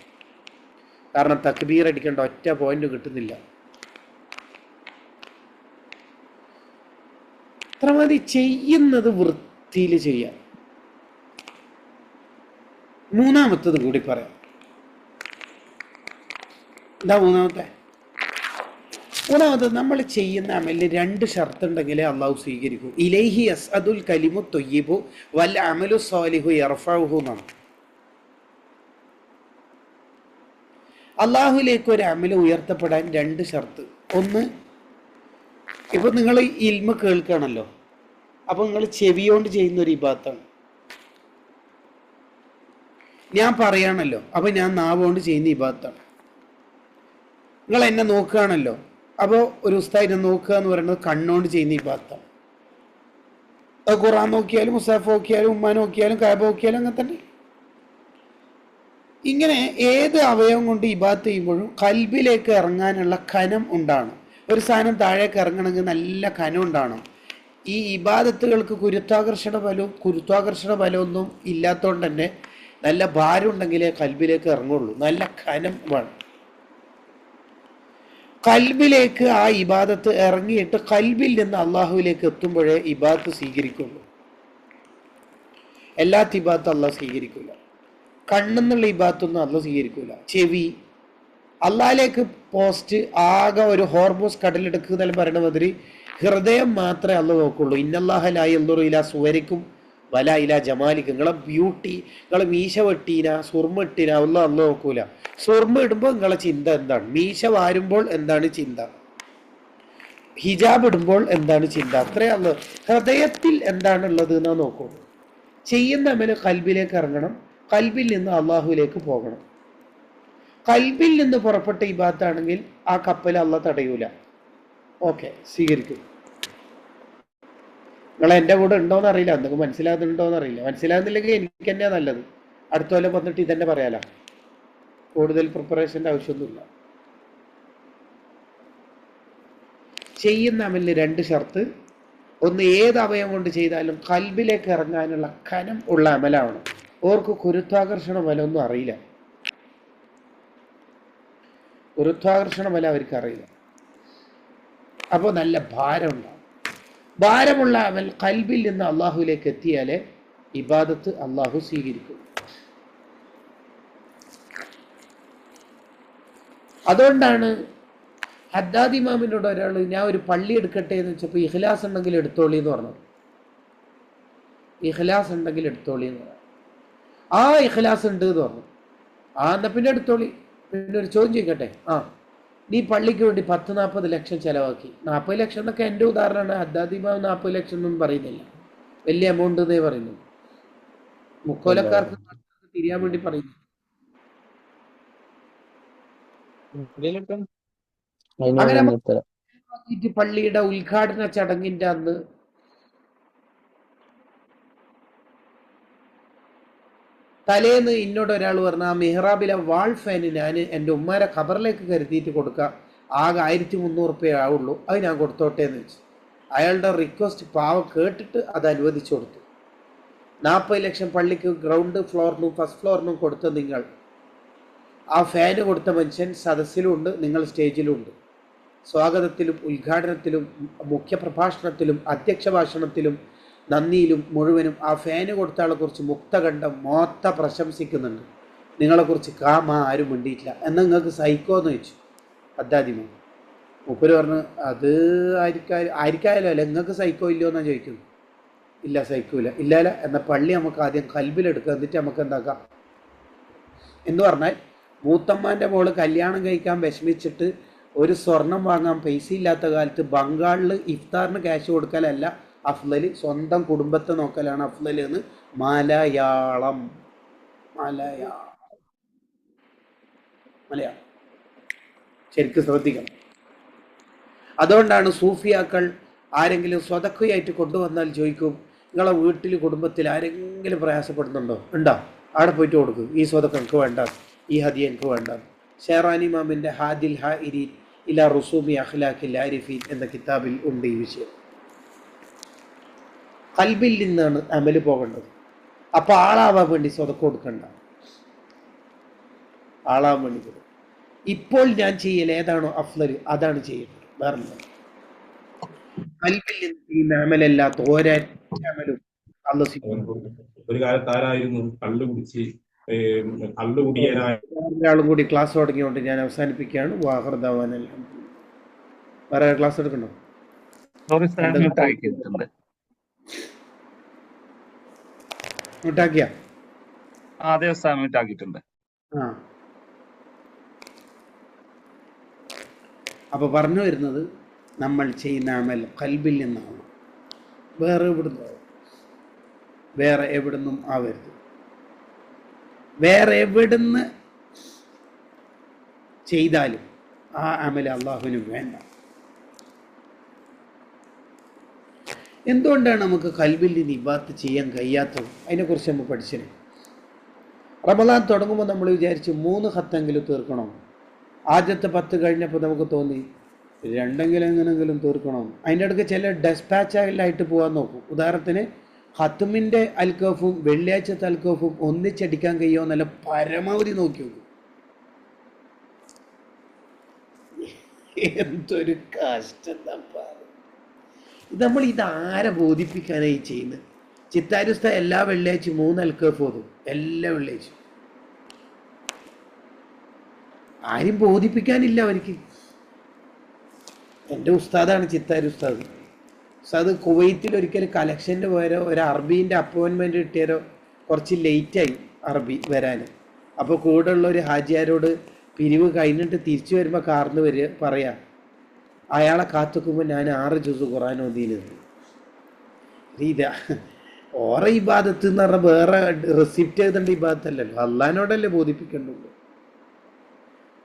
കാരണം തക്ബീർ അടിക്കേണ്ട ഒറ്റ പോയിന്റ് കിട്ടുന്നില്ല. അത്ര മതി, ചെയ്യുന്നത് വൃത്തിയിൽ ചെയ്യാം. മൂന്നാമത്തത് കൂടി പറയാം. എന്താ മൂന്നാമത്തെ? നമ്മൾ ചെയ്യുന്ന അമലിൽ 2 ഷർത്ത് ഉണ്ടെങ്കിലേ അള്ളാഹു സ്വീകരിക്കൂ. ഇലൈഹി യസ്അദുൽ കലിമു ത്വയ്യിബു വൽ അമലു സ്വാലിഹു യർഫഉഹു എന്നാണ്. അള്ളാഹുലേക്ക് ഒരു അമല് ഉയർത്തപ്പെടാൻ 2 ഷർത്ത്. ഒന്ന്, ഇപ്പൊ നിങ്ങൾ ഇൽമ കേൾക്കുകയാണല്ലോ, അപ്പൊ നിങ്ങൾ ചെവിയോണ്ട് ചെയ്യുന്ന ഒരു ഇബാദത്താണ്. ഞാൻ പറയാണല്ലോ, അപ്പൊ ഞാൻ നാവുകൊണ്ട് ചെയ്യുന്ന ഇബാദത്താണ്. നിങ്ങൾ എന്നെ നോക്കുകയാണല്ലോ, അപ്പോൾ ഒരു ഉസ്താദിനെ നോക്കുക എന്ന് പറയുന്നത് കണ്ണുകൊണ്ട് ചെയ്യുന്ന ഇബാദത്താണ്. അത് ഖുർആൻ നോക്കിയാലും മുസാഫ് നോക്കിയാലും ഉമ്മ നോക്കിയാലും കഅബ നോക്കിയാലും അങ്ങനെ തന്നെ. ഇങ്ങനെ ഏത് അവയവം കൊണ്ട് ഇബാദത്ത് ചെയ്യുമ്പോഴും കൽബിലേക്ക് ഇറങ്ങാനുള്ള കനം ഉണ്ടാണ്. ഒരു സാധനം താഴേക്ക് ഇറങ്ങണമെങ്കിൽ നല്ല കനം ഉണ്ടാണ്. ഈ ഇബാദത്തുകൾക്ക് ഗുരുത്വാകർഷണ ബലമൊന്നും ഇല്ലാത്തതുകൊണ്ട് തന്നെ നല്ല ഭാരം ഉണ്ടെങ്കിലേ കൽബിലേക്ക് ഇറങ്ങുള്ളൂ, നല്ല കനം വേണം. കൽബിലേക്ക് ആ ഇബാദത്ത് ഇറങ്ങിയിട്ട് കൽബിൽ നിന്ന് അള്ളാഹുവിലേക്ക് എത്തുമ്പോഴേ ഇബാദത്ത് സ്വീകരിക്കുള്ളൂ. എല്ലാത്ത ഇബാദത്ത് അള്ളാഹ് സ്വീകരിക്കില്ല. കണ്ണെന്നുള്ള ഇബാദത്തൊന്നും അള്ളാഹ് സ്വീകരിക്കില്ല. ചെവി അള്ളാഹിലേക്ക് പോസ്റ്റ് ആകെ ഒരു ഹോർമോസ് കടലെടുക്കുക എന്നെല്ലാം പറയുന്ന മാതിരി ഹൃദയം മാത്രമേ അള്ളാഹ് നോക്കുള്ളൂ. ഇന്നല്ലാഹ ലാ യൻദുറു ഇലാ സുവരിക്കും വല ഇലാ ജമാലിക്കും. നിങ്ങളെ ബ്യൂട്ടി, നിങ്ങളെ മീശ വെട്ടീന സുർമ ഇട്ടീന ഒന്നും അള്ളാഹ് നോക്കൂല. സുർമ ഇടുമ്പോൾ നിങ്ങളെ ചിന്ത എന്താണ്, മീശ വാരുമ്പോൾ എന്താണ് ചിന്ത, ഹിജാബ് ഇടുമ്പോൾ എന്താണ് ചിന്ത, അത്രേ അള്ളാഹ്. ഹൃദയത്തിൽ എന്താണുള്ളത് എന്നാ നോക്കുള്ളൂ. ചെയ്യുന്ന അമല് കൽബിലേക്ക് ഇറങ്ങണം, കൽബിൽ നിന്ന് അള്ളാഹുവിലേക്ക് പോകണം. കൽബിൽ നിന്ന് പുറപ്പെട്ട ഇബാദത്താണെങ്കിൽ ആ കപ്പൽ അള്ളാഹ് തടയൂല. ഓക്കെ, സ്വീകരിക്കും. നിങ്ങൾ എൻ്റെ കൂടെ ഉണ്ടോയെന്ന് അറിയില്ല, എന്തെങ്കിലും മനസ്സിലാകുന്നുണ്ടോയെന്ന് അറിയില്ല. മനസ്സിലാകുന്നില്ലെങ്കിൽ എനിക്ക് തന്നെയാണ് നല്ലത്. അടുത്ത കൊല്ലം വന്നിട്ട് ഇതന്നെ പറയാലോ, കൂടുതൽ പ്രിപ്പറേഷൻ്റെ ആവശ്യമൊന്നുമില്ല. ചെയ്യുന്ന അമലിന് 2 ഷർത്ത്. ഒന്ന്, ഏത് അവയവം കൊണ്ട് ചെയ്താലും കൽബിലേക്ക് ഇറങ്ങാനുള്ള കനം ഉള്ള അമലാണ്. ഓർക്ക് ഗുരുത്വാകർഷണ ബലമൊന്നും അറിയില്ല. ഗുരുത്വാകർഷണ ബലം അവർക്ക് അറിയില്ല. അപ്പോൾ നല്ല ഭാരം ഉണ്ടാവും. ഭാരമുള്ള അമൽ കൽബിൽ നിന്ന് അള്ളാഹുവിലേക്ക് എത്തിയാലേ ഇബാദത്ത് അള്ളാഹു സ്വീകരിക്കും. അതുകൊണ്ടാണ് ഹദ്ദാദ് ഇമാമിനോട് ഒരാൾ ഞാൻ ഒരു പള്ളി എടുക്കട്ടെ എന്ന് വെച്ചപ്പോൾ ഇഖ്ലാസ് ഉണ്ടെങ്കിൽ എടുത്തോളി എന്ന് പറഞ്ഞു. ഇഖ്ലാസ് ഉണ്ടെങ്കിൽ എടുത്തോളി എന്ന് പറഞ്ഞു. ആ ഇഖ്ലാസ് ഉണ്ട് എന്ന് പറഞ്ഞു. എന്നാ പിന്നെ എടുത്തോളി. പിന്നെ ഒരു ചോദ്യം ചോദിക്കട്ടെ, നീ പള്ളിക്ക് വേണ്ടി 10-40 ലക്ഷം ചെലവാക്കി. 40 ലക്ഷം എന്നൊക്കെ എൻ്റെ ഉദാഹരണമാണ്. ഹദ്ദാദ് ഇമാം 40 ലക്ഷം ഒന്നും പറയുന്നില്ല, വലിയ എമൗണ്ട് എന്നേ പറയുന്നു. മുക്കോലക്കാർക്ക് തിരിയാൻ വേണ്ടി പറയുന്നു. അങ്ങനെ പള്ളിയുടെ ഉദ്ഘാടന ചടങ്ങിന്റെ അന്ന് തലേന്ന് എന്നോട് ഒരാൾ പറഞ്ഞു, ആ മെഹ്റാബിലെ വാൾ ഫാന് ഞാൻ എൻ്റെ ഉമ്മാരെ ഖബറിലേക്ക് കരുതിയിട്ട് കൊടുക്കാം, ആകെ 1300 രൂപ ആവുള്ളൂ, അത് ഞാൻ കൊടുത്തോട്ടെ എന്ന് വെച്ചു. അയാളുടെ റിക്വസ്റ്റ് പാവം കേട്ടിട്ട് അത് അനുവദിച്ചു കൊടുത്തു. 40 ലക്ഷം പള്ളിക്ക് ഗ്രൗണ്ട് ഫ്ലോറിനും ഫസ്റ്റ് ഫ്ലോറിനും കൊടുത്ത നിങ്ങൾ, ആ ഫാന് കൊടുത്ത മനുഷ്യൻ സദസ്സിലുമുണ്ട്, നിങ്ങൾ സ്റ്റേജിലുമുണ്ട്. സ്വാഗതത്തിലും ഉദ്ഘാടനത്തിലും മുഖ്യപ്രഭാഷണത്തിലും അധ്യക്ഷ ഭാഷണത്തിലും നന്ദിയിലും മുഴുവനും ആ ഫാന് കൊടുത്ത ആളെ കുറിച്ച് മുക്തകണ്ഠം മൊത്ത പ്രശംസിക്കുന്നുണ്ട്. നിങ്ങളെക്കുറിച്ച് ആരും മിണ്ടിയിട്ടില്ല. എന്നാൽ നിങ്ങൾക്ക് സഹിക്കോ എന്ന് ചോദിച്ചു ഹദ്ദാദിമാം. മൂപ്പര് പറഞ്ഞു, അത് ആയിരിക്കായാലോ അല്ല, നിങ്ങൾക്ക് സഹിക്കോ ഇല്ലയോ എന്നാണ് ചോദിക്കുന്നു. ഇല്ല, സഹിക്കൂല. ഇല്ലല്ല, എന്നാൽ പള്ളി നമുക്ക് ആദ്യം കൽബിലെടുക്കുക, എന്നിട്ട് നമുക്ക് എന്താക്കാം എന്ന് പറഞ്ഞാൽ, മൂത്തമ്മാൻ്റെ മോള് കല്യാണം കഴിക്കാൻ വിഷമിച്ചിട്ട് ഒരു സ്വർണം വാങ്ങാൻ പൈസ ഇല്ലാത്ത കാലത്ത് ബംഗാളിൽ ഇഫ്താറിന് ക്യാഷ് കൊടുക്കലല്ല അഫ്ലൽ, സ്വന്തം കുടുംബത്തെ നോക്കലാണ് അഫ്ലൽ എന്ന് മലയാളം. ശരിക്കും ശ്രദ്ധിക്കണം. അതുകൊണ്ടാണ് സൂഫിയാക്കൾ ആരെങ്കിലും സ്വതക്കയായിട്ട് കൊണ്ടുവന്നാൽ ചോദിക്കും, നിങ്ങളെ വീട്ടിൽ കുടുംബത്തിൽ ആരെങ്കിലും പ്രയാസപ്പെടുന്നുണ്ടോ? ഉണ്ടോ? അവിടെ പോയിട്ട് കൊടുക്കും, ഈ സ്വതക്ക എനിക്ക് വേണ്ട, ഈ ഹദിയ എനിക്ക് വേണ്ട. ഷെഹറാനി ഇമാമിൻ്റെ ഹാദിൽ ഹാഇരീൻ ഇലാ റുസൂമി അഖ്ലാഖിൽ ആരിഫീൻ എന്ന കിതാബിൽ ഉണ്ട് ഈ വിഷയം. ഖൽബിൽ നിന്നാണ് അമല് പോകേണ്ടത്. അപ്പോൾ ആളാവാൻ വേണ്ടി സ്വതക്ക കൊടുക്കണ്ട, ആളാവാൻ വേണ്ടി കൊടുക്കും. ഇപ്പോൾ ഞാൻ ചെയ്യൽ ഏതാണോ അഫ്ലൽ അതാണ് ചെയ്യേണ്ടത്, വേറെ ഖൽബിൽ നിന്ന് അമലല്ലാത്ത ഒരമലും ഒരു കാലത്ത് ആരായിരുന്നു കള്ളുകുടിയനായ ഒരാളും കൂടി ക്ലാസ് തുടങ്ങിയോണ്ട് ഞാൻ അവസാനിപ്പിക്കുകയാണ്. വാഹർദാവാനല്ല. വേറെ ക്ലാസ് എടുക്കണോ? മ്യൂട്ടാക്കിയ? അതെ ഉസ്താദ്, മ്യൂട്ടാക്കിയിട്ടുണ്ട്. അപ്പൊ പറഞ്ഞു വരുന്നത്, നമ്മൾ ചെയ്യുന്ന അമൽ ഖൽബിൽ നിന്നാണ്, വേറെ എവിടുന്നും ആവരുത്. വേറെ എവിടുന്ന് ചെയ്താലും ആ അമൽ അള്ളാഹുവിനും വേണ്ട. എന്തുകൊണ്ടാണ് നമുക്ക് ഖൽബിൽ നിന്ന് ഇബാദത്ത് ചെയ്യാൻ കഴിയാത്തത്? അതിനെക്കുറിച്ച് നമ്മൾ പഠിച്ചിരുന്നു. റമദാൻ തുടങ്ങുമ്പോൾ നമ്മൾ വിചാരിച്ചു 3 ഖത്തെങ്കിലും തീർക്കണം. ആദ്യത്തെ 10 കഴിഞ്ഞപ്പോൾ നമുക്ക് തോന്നി 2 എങ്ങനെങ്കിലും തീർക്കണം. അതിൻ്റെ ഇടയ്ക്ക് ചില ഡെസ്പാച്ചായിട്ട് പോകാൻ നോക്കും. ഉദാഹരണത്തിന് ഹത്തുമിൻ്റെ അൽക്കഫും വെള്ളിയാഴ്ചത്തെ അൽക്കഫും ഒന്നിച്ചടിക്കാൻ കഴിയുമോ എന്നല്ല പരമാവധി നോക്കി നോക്കും. എന്തൊരു കഷ്ടം. ഇത് നമ്മൾ ഇതാരെ ബോധിപ്പിക്കാനായി ചെയ്യുന്നത്? ചിത്താരുസ്ത എല്ലാ വെള്ളിയാഴ്ചയും 3 അൽക്കഫ് ഓതും, എല്ലാ വെള്ളിയാഴ്ചയും. ആരും ബോധിപ്പിക്കാനില്ല അവർക്ക്. എൻ്റെ ഉസ്താദാണ് ചിത്താരി ഉസ്താദ്. ഉസ്താദ് കുവൈത്തിൽ ഒരിക്കലും കലക്ഷൻ്റെ പോയാലോ ഒരു അറബീൻ്റെ അപ്പോയിൻമെൻറ്റ് കിട്ടിയാലോ കുറച്ച് ലേറ്റായി അറബി വരാൻ. അപ്പോൾ കൂടെ ഉള്ള ഒരു ഹാജിയാരോട് പിരിവ് കഴിഞ്ഞിട്ട് തിരിച്ചു വരുമ്പോൾ കാറിന് പറയാ, അയാളെ കാത്തുക്കുമ്പോൾ ഞാൻ 6 ജുസ് ഖുർആൻ ഓതിയിരുന്നു. ഇതാ ഓരോ ഇബാദത്ത് എന്ന് പറഞ്ഞാൽ വേറെ റെസിപ്റ്റ് എഴുതേണ്ട ഇബാദത്തല്ലല്ലോ, അള്ളഹാനോടല്ലേ ബോധിപ്പിക്കേണ്ടുള്ളൂ.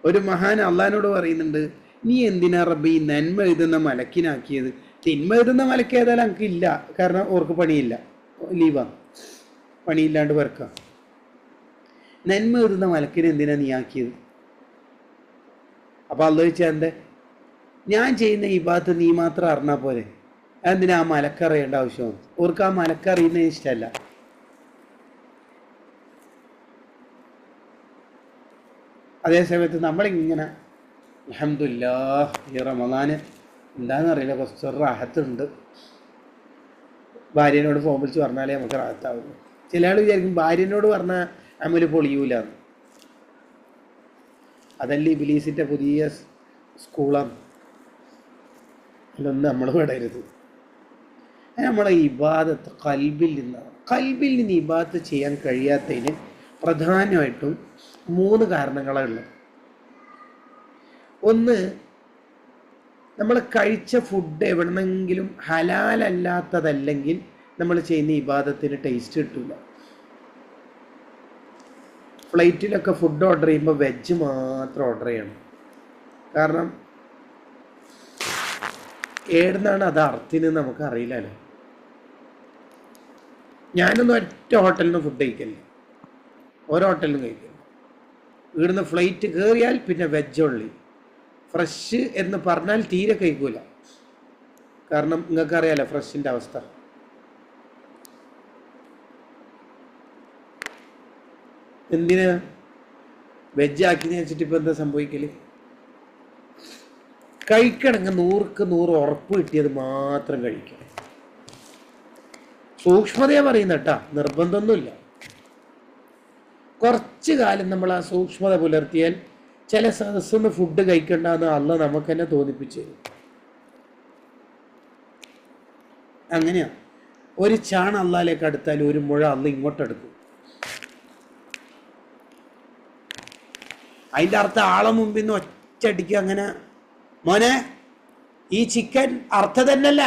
ഒരു മഹാൻ അള്ളഹാനോട് പറയുന്നുണ്ട്, നീ എന്തിനാ റബ്ബി നന്മ എഴുതുന്ന മലക്കിനാക്കിയത്? തിന്മ എഴുതുന്ന മലക്ക് ഏതായാലും എനിക്ക് ഇല്ല, കാരണം ഓർക്ക് പണിയില്ല, ലീവാണ്, പണിയില്ലാണ്ട് വെറുക്കാം. നന്മ എഴുതുന്ന മലക്കിനെ എന്തിനാ നീ ആക്കിയത്? അപ്പം അള്ളാഹു ചോദിച്ചാൽ എന്തേ, ഞാൻ ചെയ്യുന്ന ഈ ഭാഗത്ത് നീ മാത്രം അറിഞ്ഞാൽ പോലെ, എന്തിനാ ആ മലക്കറിയേണ്ട ആവശ്യമാണ്? ഓർക്ക് ആ മലക്കറിയുന്നത് ഇഷ്ടമല്ല. അതേസമയത്ത് നമ്മളിങ്ങനെ അൽഹംദുലില്ലാഹ് ഈ റമദാന് എന്താണെന്നറിയില്ല കുറച്ച് റാഹത്തുണ്ട്, ഭാര്യനോട് ഫോൺ വിളിച്ച് പറഞ്ഞാലേ നമുക്ക് റാഹത്താവുള്ളൂ. ചില ആൾ വിചാരിക്കും ഭാര്യനോട് പറഞ്ഞാൽ അമല് പൊളിയൂലാന്ന്. അതല്ല ഇബ്ലീസിൻ്റെ പുതിയ സ്കൂളാണ്. അതൊന്നും നമ്മൾ വിടരുത്. നമ്മളെ ഇബാദത്ത് ഖൽബിൽ നിന്നാണ്. ഖൽബിൽ നിന്ന് ഇബാദത്ത് ചെയ്യാൻ കഴിയാത്തതിന് പ്രധാനമായിട്ടും 3 കാരണങ്ങളാണ് ഉള്ളത്. ഒന്ന്, നമ്മൾ കഴിച്ച ഫുഡ് എവിടെന്നെങ്കിലും ഹലാലല്ലാത്തതല്ലെങ്കിൽ നമ്മൾ ചെയ്യുന്ന ഇബാദത്തിന് ടേസ്റ്റ് കിട്ടില്ല. ഫ്ലൈറ്റിലൊക്കെ ഫുഡ് ഓർഡർ ചെയ്യുമ്പോൾ വെജ് മാത്രം ഓർഡർ ചെയ്യണം. കാരണം ഏടുന്നാണ് അത് അർത്ഥിന് നമുക്ക് അറിയില്ലല്ലോ. ഞാനൊന്നും ഒറ്റ ഹോട്ടലിൽ നിന്ന് ഫുഡ് കഴിക്കില്ല, ഓരോ ഹോട്ടലിലും കഴിക്കില്ല. ഇവിടുന്ന് ഫ്ലൈറ്റ് കയറിയാൽ പിന്നെ വെജ് ഉള്ളി. ഫ്രഷ് എന്ന് പറഞ്ഞാൽ തീരെ കഴിക്കൂല, കാരണം നിങ്ങൾക്കറിയാലോ ഫ്രഷിൻ്റെ അവസ്ഥ. എന്തിനാ വെജ് ആക്കിന്ന് വെച്ചിട്ട് ഇപ്പം എന്താ സംഭവിക്കല്? കഴിക്കണമെങ്കിൽ 100ക്ക് 100 ഉറപ്പ് കിട്ടിയത് മാത്രം കഴിക്കാം. സൂക്ഷ്മതയാ പറയുന്ന കേട്ടാ, നിർബന്ധമൊന്നുമില്ല. കുറച്ച് കാലം നമ്മൾ ആ സൂക്ഷ്മത പുലർത്തിയാൽ ചില സദസ്സിന്ന് ഫുഡ് കഴിക്കണ്ടെന്ന് അള്ളാഹ് നമുക്ക് തന്നെ തോന്നിപ്പിച്ചു തരും. അങ്ങനെയാ. ഒരു ചാണ അള്ളാഹിലേക്ക് അടുത്താൽ 1 മുഴ അള്ളാഹ് ഇങ്ങോട്ടെടുക്കും. അതിൻ്റെ അർത്ഥം ആളെ മുമ്പിൽ നിന്ന് ഒറ്റയടിക്ക് അങ്ങനെ മോനെ ഈ ചിക്കൻ അർത്ഥം തന്നെയല്ല,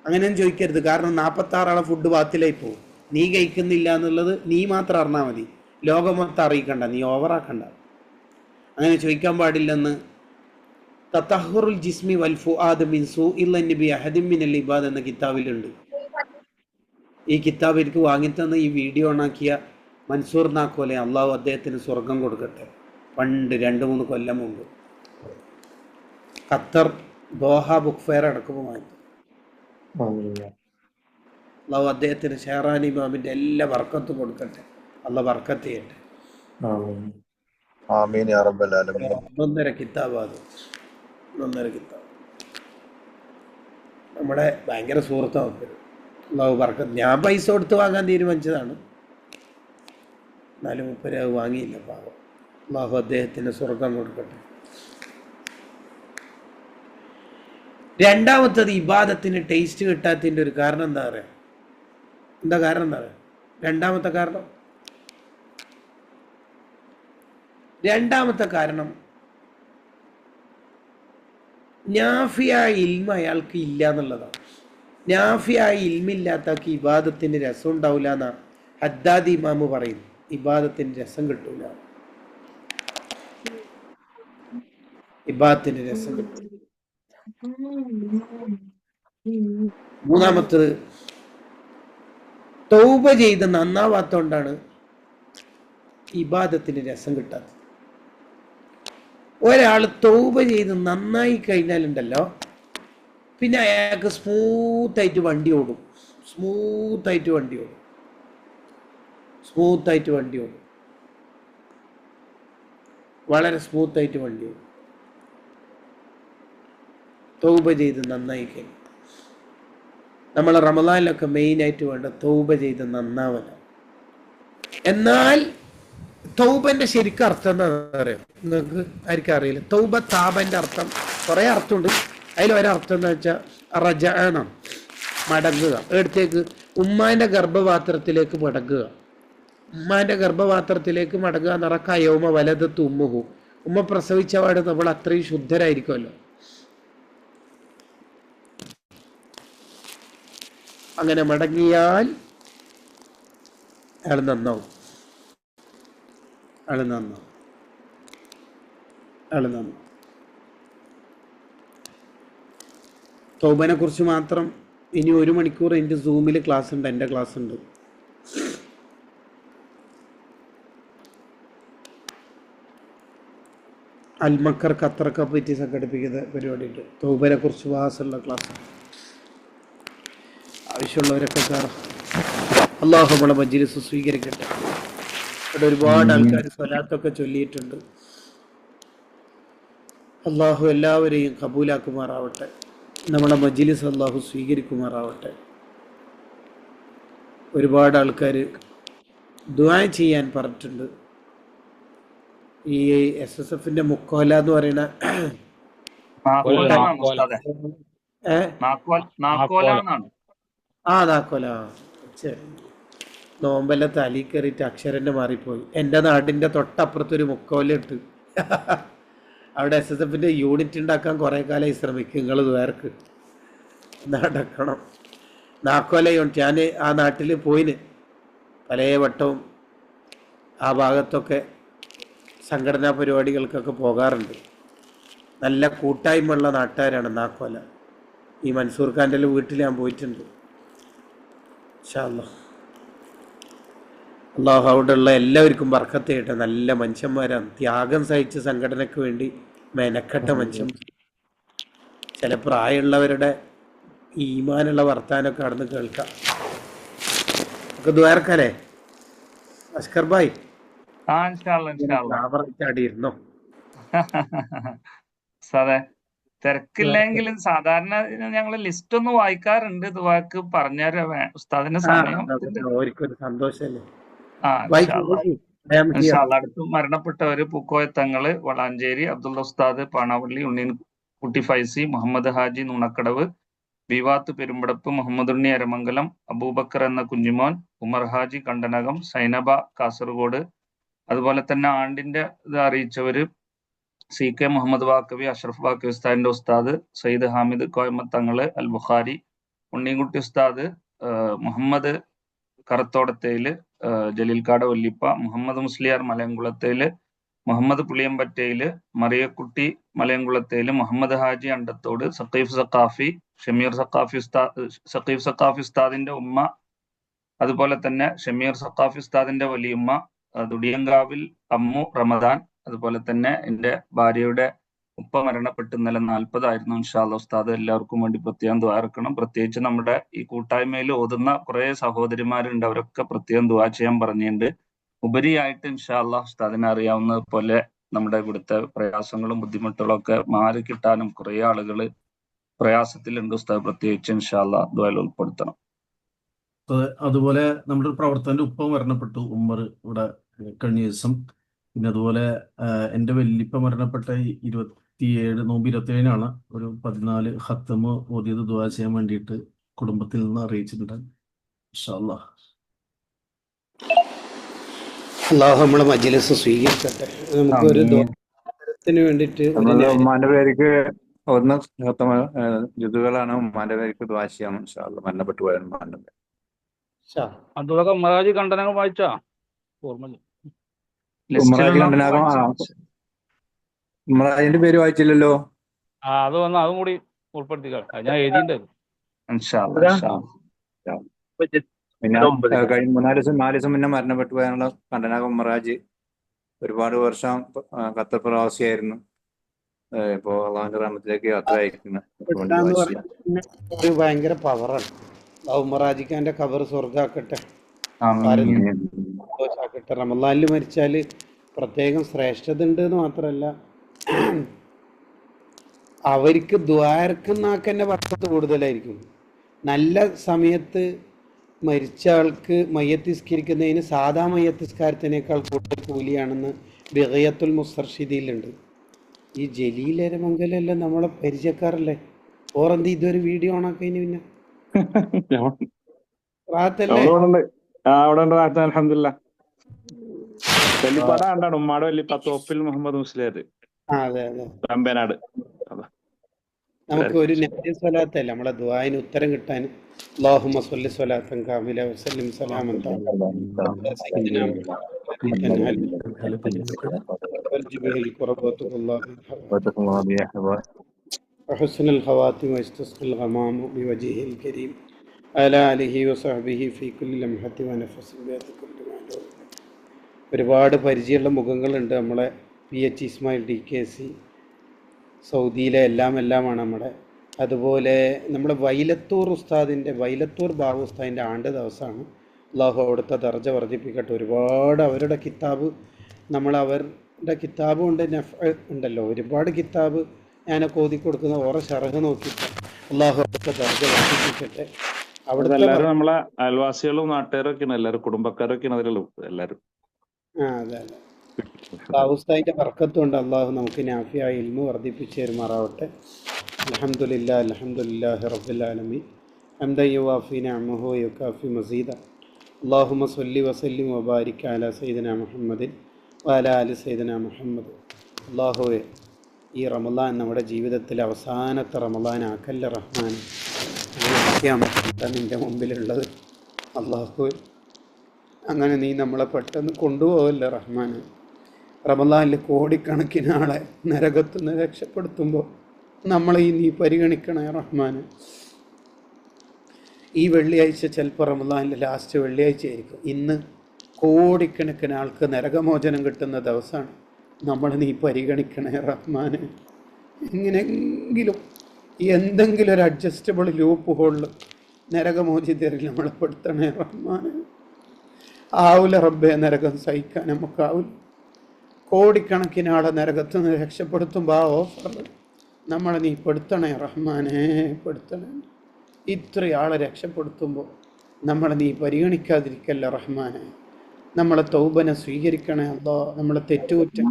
അങ്ങനെയൊന്നും ചോദിക്കരുത്. കാരണം 46 ആളെ ഫുഡ് ബാത്തിലായി പോകും. നീ കഴിക്കുന്നില്ല എന്നുള്ളത് നീ മാത്രം അറിഞ്ഞാൽ മതി, ലോകം മൊത്തം അറിയിക്കണ്ട, നീ ഓവറാക്കണ്ട. അങ്ങനെ ചോദിക്കാൻ പാടില്ലെന്ന് തതഹുറുൽ ജിസ്മി വൽ ഫുആദ് മിൻ സൂഇൽ നബി അഹദിൻ മിനൽ ഇബാദ് എന്ന കിതാബിലുണ്ട്. ഈ കിതാബ് എനിക്ക് വാങ്ങിത്തന്ന ഈ വീഡിയോ ഓണാക്കിയ മൻസൂർ നാക്കോലെ അള്ളാഹു അദ്ദേഹത്തിന് സ്വർഗം കൊടുക്കട്ടെ. പണ്ട് 2-3 കൊല്ലം മുമ്പ് ഖത്തർ ദോഹ ബുക്ക് ഫെയർ അടക്കുമ്പോൾ വാങ്ങി. അള്ളാഹു അദ്ദേഹത്തിന് ഷെഹറാനി ഇമാമിൻ്റെ എല്ലാ ബർക്കത്തും കൊടുക്കട്ടെ. അള്ളാഹ് ബർക്കത്ത് ചെയ്യട്ടെ. ആമീൻ യാ റബ്ബൽ ആലമീൻ. 1.5 കിതാബ് അത്, 1.5 കിതാബ്. നമ്മുടെ ഭയങ്കര സുഹൃത്താണ്. അള്ളാഹു ബർക്കത്ത്. ഞാൻ പൈസ കൊടുത്ത് വാങ്ങാൻ തീരുമാനിച്ചതാണ്, എന്നാലും മുപ്പര് അത് വാങ്ങിയില്ല പാവം. അള്ളാഹു അദ്ദേഹത്തിന് സ്വർഗം കൊടുക്കട്ടെ. രണ്ടാമത്തത് ഇബാദത്തിന് ടേസ്റ്റ് കിട്ടാത്തതിൻ്റെ ഒരു കാരണം എന്താ പറയുക? എന്താ കാരണം എന്താ പറയുക? രണ്ടാമത്തെ കാരണം നാഫിയായ ഇൽമ അയാൾക്ക് ഇല്ല എന്നുള്ളതാണ്. നാഫിയായ ഇൽമില്ലാത്തക്ക് ഇബാദത്തിന് രസം ഉണ്ടാവില്ല എന്നാണ് ഹദ്ദാദി ഇമാമ് പറയുന്നു. ഇബാദത്തിന് രസം കിട്ടൂല, ഇബാദത്തിന് രസം കിട്ടൂല. മൂന്നാമത്തത് തൗബ ചെയ്ത് നന്നാവാത്തോണ്ടാണ് ഇബാദത്തിന് രസം കിട്ടാത്തത്. ഒരാൾ തൗബ ചെയ്ത് നന്നായി കഴിഞ്ഞാലുണ്ടല്ലോ, പിന്നെ അയാൾക്ക് സ്മൂത്തായിട്ട് വണ്ടി ഓടും. വളരെ സ്മൂത്തായിട്ട് വണ്ടി ഓടും തൗബ ചെയ്ത് നന്നായി കഴിഞ്ഞു. നമ്മളെ റമദാനിലൊക്കെ മെയിനായിട്ട് വേണ്ട തൗബ ചെയ്ത് നന്നാവല. എന്നാൽ തൗബന്റെ ശരിക്കും അർത്ഥം എന്താ പറയാ നിങ്ങൾക്ക് ആർക്കും അറിയില്ല. തൗബ താബന്റെ അർത്ഥം കുറെ അർത്ഥമുണ്ട്. അതിലൊരർത്ഥം എന്താ വെച്ചാൽ റജഅന, മടങ്ങുക. എടുത്തേക്ക് ഉമ്മാന്റെ ഗർഭപാത്രത്തിലേക്ക് മടങ്ങുക. ഉമ്മാന്റെ ഗർഭപാത്രത്തിലേക്ക് മടങ്ങുക എന്ന് പറഞ്ഞാൽ കയോമ വലതത്ത് ഉമ്മുഹു, ഉമ്മ പ്രസവിച്ച പാട് നമ്മൾ അത്രയും ശുദ്ധരായിരിക്കുമല്ലോ. അങ്ങനെ മടങ്ങിയാൽ അയാൾ നന്നാവും. തൗബനെ കുറിച്ച് മാത്രം ഇനി 1 മണിക്കൂർ എൻ്റെ സൂമിൽ ക്ലാസ് ഉണ്ട്, എൻ്റെ ക്ലാസ് ഉണ്ട്. അൽമക്കർ ഖത്തറൊക്കെ പറ്റി സംഘടിപ്പിക്കുന്ന പരിപാടിയുണ്ട്. തൗബനെ കുറിച്ച് വാസുള്ള ക്ലാസ്. ആവശ്യമുള്ളവരൊക്കെ കയറാം. അള്ളാഹു നമ്മളെ മജ്ലിസ് സ്വീകരിക്കട്ടെ. ഇവിടെ ഒരുപാട് ആൾക്കാർ സ്വലാത്തൊക്കെ ചൊല്ലിയിട്ടുണ്ട്. അള്ളാഹു എല്ലാവരെയും കബൂലാക്കുമാറാവട്ടെ. നമ്മളെ മജ്ലിസ് അള്ളാഹു സ്വീകരിക്കുമാറാവട്ടെ. ഒരുപാട് ആൾക്കാർ ദുആ ചെയ്യാൻ പറഞ്ഞിട്ടുണ്ട്. ഈ SSFന്റെ മുക്കോല എന്ന് പറയുന്ന നാക്കോല നോമ്പെല്ലാം തലി കയറിയിട്ട് അക്ഷരന്റെ മാറിപ്പോയി. എൻ്റെ നാടിൻ്റെ തൊട്ടപ്പുറത്തൊരു മുക്കോല ഇട്ട് അവിടെ SSFന്റെ യൂണിറ്റ് ഉണ്ടാക്കാൻ കുറേ കാലമായി ശ്രമിക്കും. നിങ്ങൾ വേർക്ക് നടക്കണം. നാക്കോല യൂണിറ്റ് ഞാൻ ആ നാട്ടിൽ പോയിന് പല വട്ടവും. ആ ഭാഗത്തൊക്കെ സംഘടനാ പരിപാടികൾക്കൊക്കെ പോകാറുണ്ട്. നല്ല കൂട്ടായ്മയുള്ള നാട്ടുകാരാണ് നാക്കോല. ഈ മൻസൂർ ഖാൻ്റെ വീട്ടിൽ ഞാൻ പോയിട്ടുണ്ട്. ഇൻഷാ അല്ലാഹ് അള്ളാഹു അവിടെ ഉള്ള എല്ലാവർക്കും ബർക്കത്ത് ചെയ്യട്ടെ. നല്ല മനുഷ്യന്മാരാണ്, ത്യാഗം സഹിച്ച് സംഘടനയ്ക്ക് വേണ്ടി മെനക്കെട്ട മനുഷ്യൻ. ചില പ്രായമുള്ളവരുടെ ഈമാനുള്ള വർത്താനൊക്കെ അവിടുന്ന് കേൾക്കാം. നമുക്ക് ദ്വാരക്കല്ലേ അസ്കർ ഭായ്? ചാടിയിരുന്നോ? അതെ, തിരക്കില്ലെങ്കിലും സാധാരണ ഞങ്ങള് ലിസ്റ്റ് ഒന്ന് വായിക്കാറുണ്ട്. ദുആക്ക് പറഞ്ഞുതരാം ഉസ്താദിന്റെ സമയം. ഒരു സന്തോഷല്ലേ. അടുത്ത് മരണപ്പെട്ടവര് പൂക്കോയത്തങ്ങള് വളാഞ്ചേരി, അബ്ദുള്ള ഉസ്താദ് പാണാവള്ളി, ഉണ്ണിൻകുട്ടി ഫൈസി, മുഹമ്മദ് ഹാജി നുണക്കടവ്, ബിവാത്ത് പെരുമ്പടപ്പ്, മുഹമ്മദുണ്ണി അരമംഗലം, അബൂബക്കർ എന്ന കുഞ്ഞുമോൻ, ഉമർ ഹാജി കണ്ടനകം, സൈനബ കാസർഗോഡ്. അതുപോലെ തന്നെ ആണ്ടിന്റെ ഇത് അറിയിച്ചവര് CK മുഹമ്മദ് വാക്കവി, അഷ്റഫ് വാക്കവി ഉസ്താദിന്റെ ഉസ്താദ്, സയ്യിദ് ഹാമിദ് കോയമ്മ തങ്ങള് അൽ ബുഖാരി, ഉണ്ണിൻകുട്ടി ഉസ്താദ്, മുഹമ്മദ് കറത്തോടത്തേല്, ജലീൽക്കാട് വല്ലിപ്പ, മുഹമ്മദ് മുസ്ലിയാർ മലയംകുളത്തേല്, മുഹമ്മദ് പുളിയമ്പറ്റയില്, മറിയക്കുട്ടി മലയംകുളത്തേല്, മുഹമ്മദ് ഹാജി അണ്ടത്തോട്, സഖീഫ് സഖാഫി, ഷമീർ സഖാഫി ഉസ്താദിന്റെ ഉമ്മ, അതുപോലെ തന്നെ ഷമീർ സഖാഫി ഉസ്താദിന്റെ വലിയുമ്മ, ദുടിയങ്കാവിൽ അമ്മു റമദാൻ, അതുപോലെ തന്നെ എൻ്റെ ഭാര്യയുടെ ഉപ്പ മരണപ്പെട്ട് ഇന്നലെ 40 ഇൻഷാ അല്ലാഹ്. ഉസ്താദ് എല്ലാവർക്കും വേണ്ടി പ്രത്യേകം ദുആ ഇറക്കണം. പ്രത്യേകിച്ച് നമ്മുടെ ഈ കൂട്ടായ്മയിൽ ഓതുന്ന കുറെ സഹോദരിമാരുണ്ട്, അവരൊക്കെ പ്രത്യേകം ദുആ ചെയ്യാൻ പറഞ്ഞിട്ടുണ്ട്. ഉപരിയായിട്ട് ഇൻഷാ അല്ലാഹ് ഉസ്താദിനെ അറിയാവുന്നത് പോലെ നമ്മുടെ ഇവിടുത്തെ പ്രയാസങ്ങളും ബുദ്ധിമുട്ടുകളും ഒക്കെ മാറി കിട്ടാനും കുറെ ആളുകൾ പ്രയാസത്തിലുണ്ട്. ഉസ്താദ് പ്രത്യേകിച്ച് ഇൻഷാ അല്ലാഹ് ദുആയിൽ ഉൾപ്പെടുത്തണം. അതുപോലെ നമ്മുടെ ഒരു പ്രവർത്തകന്റെ ഉപ്പ മരണപ്പെട്ടു, ഉമ്മർ, ഇവിടെ കഴിഞ്ഞ ദിവസം. പിന്നെ അതുപോലെ എൻ്റെ വല്ലിപ്പ മരണപ്പെട്ട 27 ഒരു 14 ഖത്തമ് ഓതിയത് ദുആ ചെയ്യാൻ വേണ്ടിയിട്ട് കുടുംബത്തിൽ നിന്ന് അറിയിച്ചിട്ടുണ്ട്. ഇൻഷാ അല്ലാഹ്. അള്ളാഹു നമ്മളെ മജ്‌ലിസ് സ്വീകരിക്കട്ടെ. നമുക്കൊരു ദുആത്തിന് വേണ്ടിയിട്ട് ഉമ്മാന്റെ പേർക്ക് ഒന്ന് ജുദുകളാണ് ഉമ്മാന്റെ പേർക്ക് ദുആ ചെയ്യാം ഇൻഷാ അല്ലാഹ്. മരണപ്പെട്ടു പോയ ഉമ്മാന്റെ പേര്. അതൊക്കെ ഉമ്മറാജി കണ്ടനങ്ങൾ വായിച്ചാ ഓർമ്മ ഉമ്മറാജിന്റെ പേര് വായിച്ചില്ലല്ലോ. അത് വന്ന് അതും കൂടി ഉൾപ്പെടുത്തിക്കാം. ഞാൻ എഴുതിണ്ടായിരുന്നു. പിന്നെ കഴിഞ്ഞ 4 ദിവസം മുന്നേ മരണപ്പെട്ടു പോയാലുള്ള കണ്ടനാകം ഉമ്മറാജ് ഒരുപാട് വർഷം ഖത്തർ പ്രവാസിയായിരുന്നു. ഇപ്പോ അള്ളാഹുവിന്റെ റഹ്മത്തിലേക്ക് യാത്ര അയക്കുന്നു. ഒരു ഭയങ്കര പവറാണ്. ഉമ്മറാജിക്കാന്റെ ഖബർ സ്വർഗ്ഗാക്കട്ടെ, സന്തോഷാക്കട്ടെ. റമളാനിൽ മരിച്ചാല് പ്രത്യേകം ശ്രേഷ്ഠത ഉണ്ട് എന്ന് മാത്രമല്ല, അവർക്ക് ദ്വാരക്കുന്നാക്കന്നെ ബർക്കത്ത് കൂടുതലായിരിക്കും. നല്ല സമയത്ത് മരിച്ച ആൾക്ക് മയ്യത്തിസ്കരിക്കുന്നതിന് സാധാ മയ്യത്തിസ്കാരത്തിനേക്കാൾ കൂടുതൽ കൂലിയാണെന്ന് ബിഗയത്തുൽ മുസ്തർഷിദിയിലുണ്ട്. ഈ ജലീലരമംഗലല്ലേ നമ്മളെ പരിചയക്കാരല്ലേ? ഓറന്തി ഇതൊരു വീഡിയോ ഓണാക്കതിന് പിന്നെ ഉമ്മാടെ വല്ലിപ്പ തോപ്പിൽ മുഹമ്മദ് മുസ്ലിയാർ, നമുക്ക് ഒരു നബി സ്വലാത്തല്ല നമ്മളെ ദുആന് ഉത്തരം കിട്ടാൻ. അല്ലാഹുമ്മ സ്വല്ലി സ്വലാത്തൻ കാമില വസല്ലിം സലാമൻ وحسن الخواتم واستسقى الغمام بوجهه الكريم على آله وصحبه في كل لمحة ونفس بيد كل معلوم. ഒരുപാട് പരിചയമുള്ള മുഖങ്ങളുണ്ട്. നമ്മളെ PH ഇസ്മായിൽ DKC സൗദിയിലെ എല്ലാമാണ് നമ്മുടെ. അതുപോലെ നമ്മുടെ വൈലത്തൂർ ബാബു ഉസ്താദിൻ്റെ ആണ്ട് ദിവസമാണ്. അള്ളാഹു അവിടുത്തെ ദർജ വർദ്ധിപ്പിക്കട്ടെ. ഒരുപാട് അവരുടെ കിതാബ്, അവരുടെ കിതാബ് കൊണ്ട് ഉണ്ടല്ലോ, ഒരുപാട് കിതാബ് ഞാനൊക്കെ ഓതി കൊടുക്കുന്ന ഓരോ ഷറഹ് നോക്കിയിട്ട് അള്ളാഹു അവിടുത്തെ ദർജ വർദ്ധിപ്പിക്കട്ടെ. അവിടുത്തെ നമ്മളെ അയൽവാസികളും നാട്ടുകാരൊക്കെയാണ്, എല്ലാവരും കുടുംബക്കാരൊക്കെയാണ് അതിലുള്ളൂ എല്ലാവരും. അതെ. ബാബുസ്താദിന്റെ ബർക്കത്ത് കൊണ്ട് അള്ളാഹു നമുക്ക് നാഫിയായ ഇൽമു വർദ്ധിപ്പിച്ചു തരുമാറാവട്ടെ. അൽഹംദുലില്ലാഹി റബ്ബിൽ ആലമീൻ ഹംദൻ യുവാഫി നിഅമഹു വയുകാഫി മസീദ. അല്ലാഹുമ്മ സ്വല്ലി വസല്ലിം വബാരിക് അലാ സയ്യിദിനാ മുഹമ്മദിൻ വഅലാ ആലി സയ്യിദിനാ മുഹമ്മദ്. അല്ലാഹുവേ, ഈ റമളാൻ നമ്മുടെ ജീവിതത്തിലെ അവസാനത്തെ റമളാൻ ആക്കല്ല റഹ്മാൻ. നിൻ്റെ മുമ്പിലുള്ളത് അല്ലാഹുവേ, അങ്ങനെ നീ നമ്മളെ പെട്ടെന്ന് കൊണ്ടുപോകല്ല റഹ്മാൻ. റമളാനിൽ കോടിക്കണക്കിന് ആളെ നരകത്തുനിന്ന് രക്ഷപ്പെടുത്തുമ്പോൾ നമ്മളെ നീ പരിഗണിക്കണേ റഹ്മാൻ. ഈ വെള്ളിയാഴ്ച ചിലപ്പോൾ റമളാനിലെ ലാസ്റ്റ് വെള്ളിയാഴ്ച ആയിരിക്കും. ഇന്ന് കോടിക്കണക്കിന് ആൾക്ക് നരകമോചനം കിട്ടുന്ന ദിവസമാണ്. നമ്മളെ നീ പരിഗണിക്കണേ റഹ്മാൻ. എങ്ങനെയെങ്കിലും എന്തെങ്കിലും ഒരു അഡ്ജസ്റ്റബിൾ ലൂപ്പ് ഹോളിൽ നരകമോചിതരിൽ നമ്മളെ പെടുത്തണേ റഹ്മാൻ. ആവില്ല റബ്ബെ, നരകം സഹിക്കാൻ നമുക്കാവില്ല. കോടിക്കണക്കിന് ആളെ നരകത്ത് നിന്ന് രക്ഷപ്പെടുത്തുമ്പോൾ ആ ഓഫറിൽ നമ്മളെ നീ പെടുത്തണേ റഹ്മാനെ, പെടുത്തണേ. ഇത്രയാളെ രക്ഷപ്പെടുത്തുമ്പോൾ നമ്മളെ നീ പരിഗണിക്കാതിരിക്കല്ല റഹ്മാനെ. നമ്മളെ തൗബനെ സ്വീകരിക്കണേ അല്ലാ. നമ്മളെ തെറ്റുകുറ്റം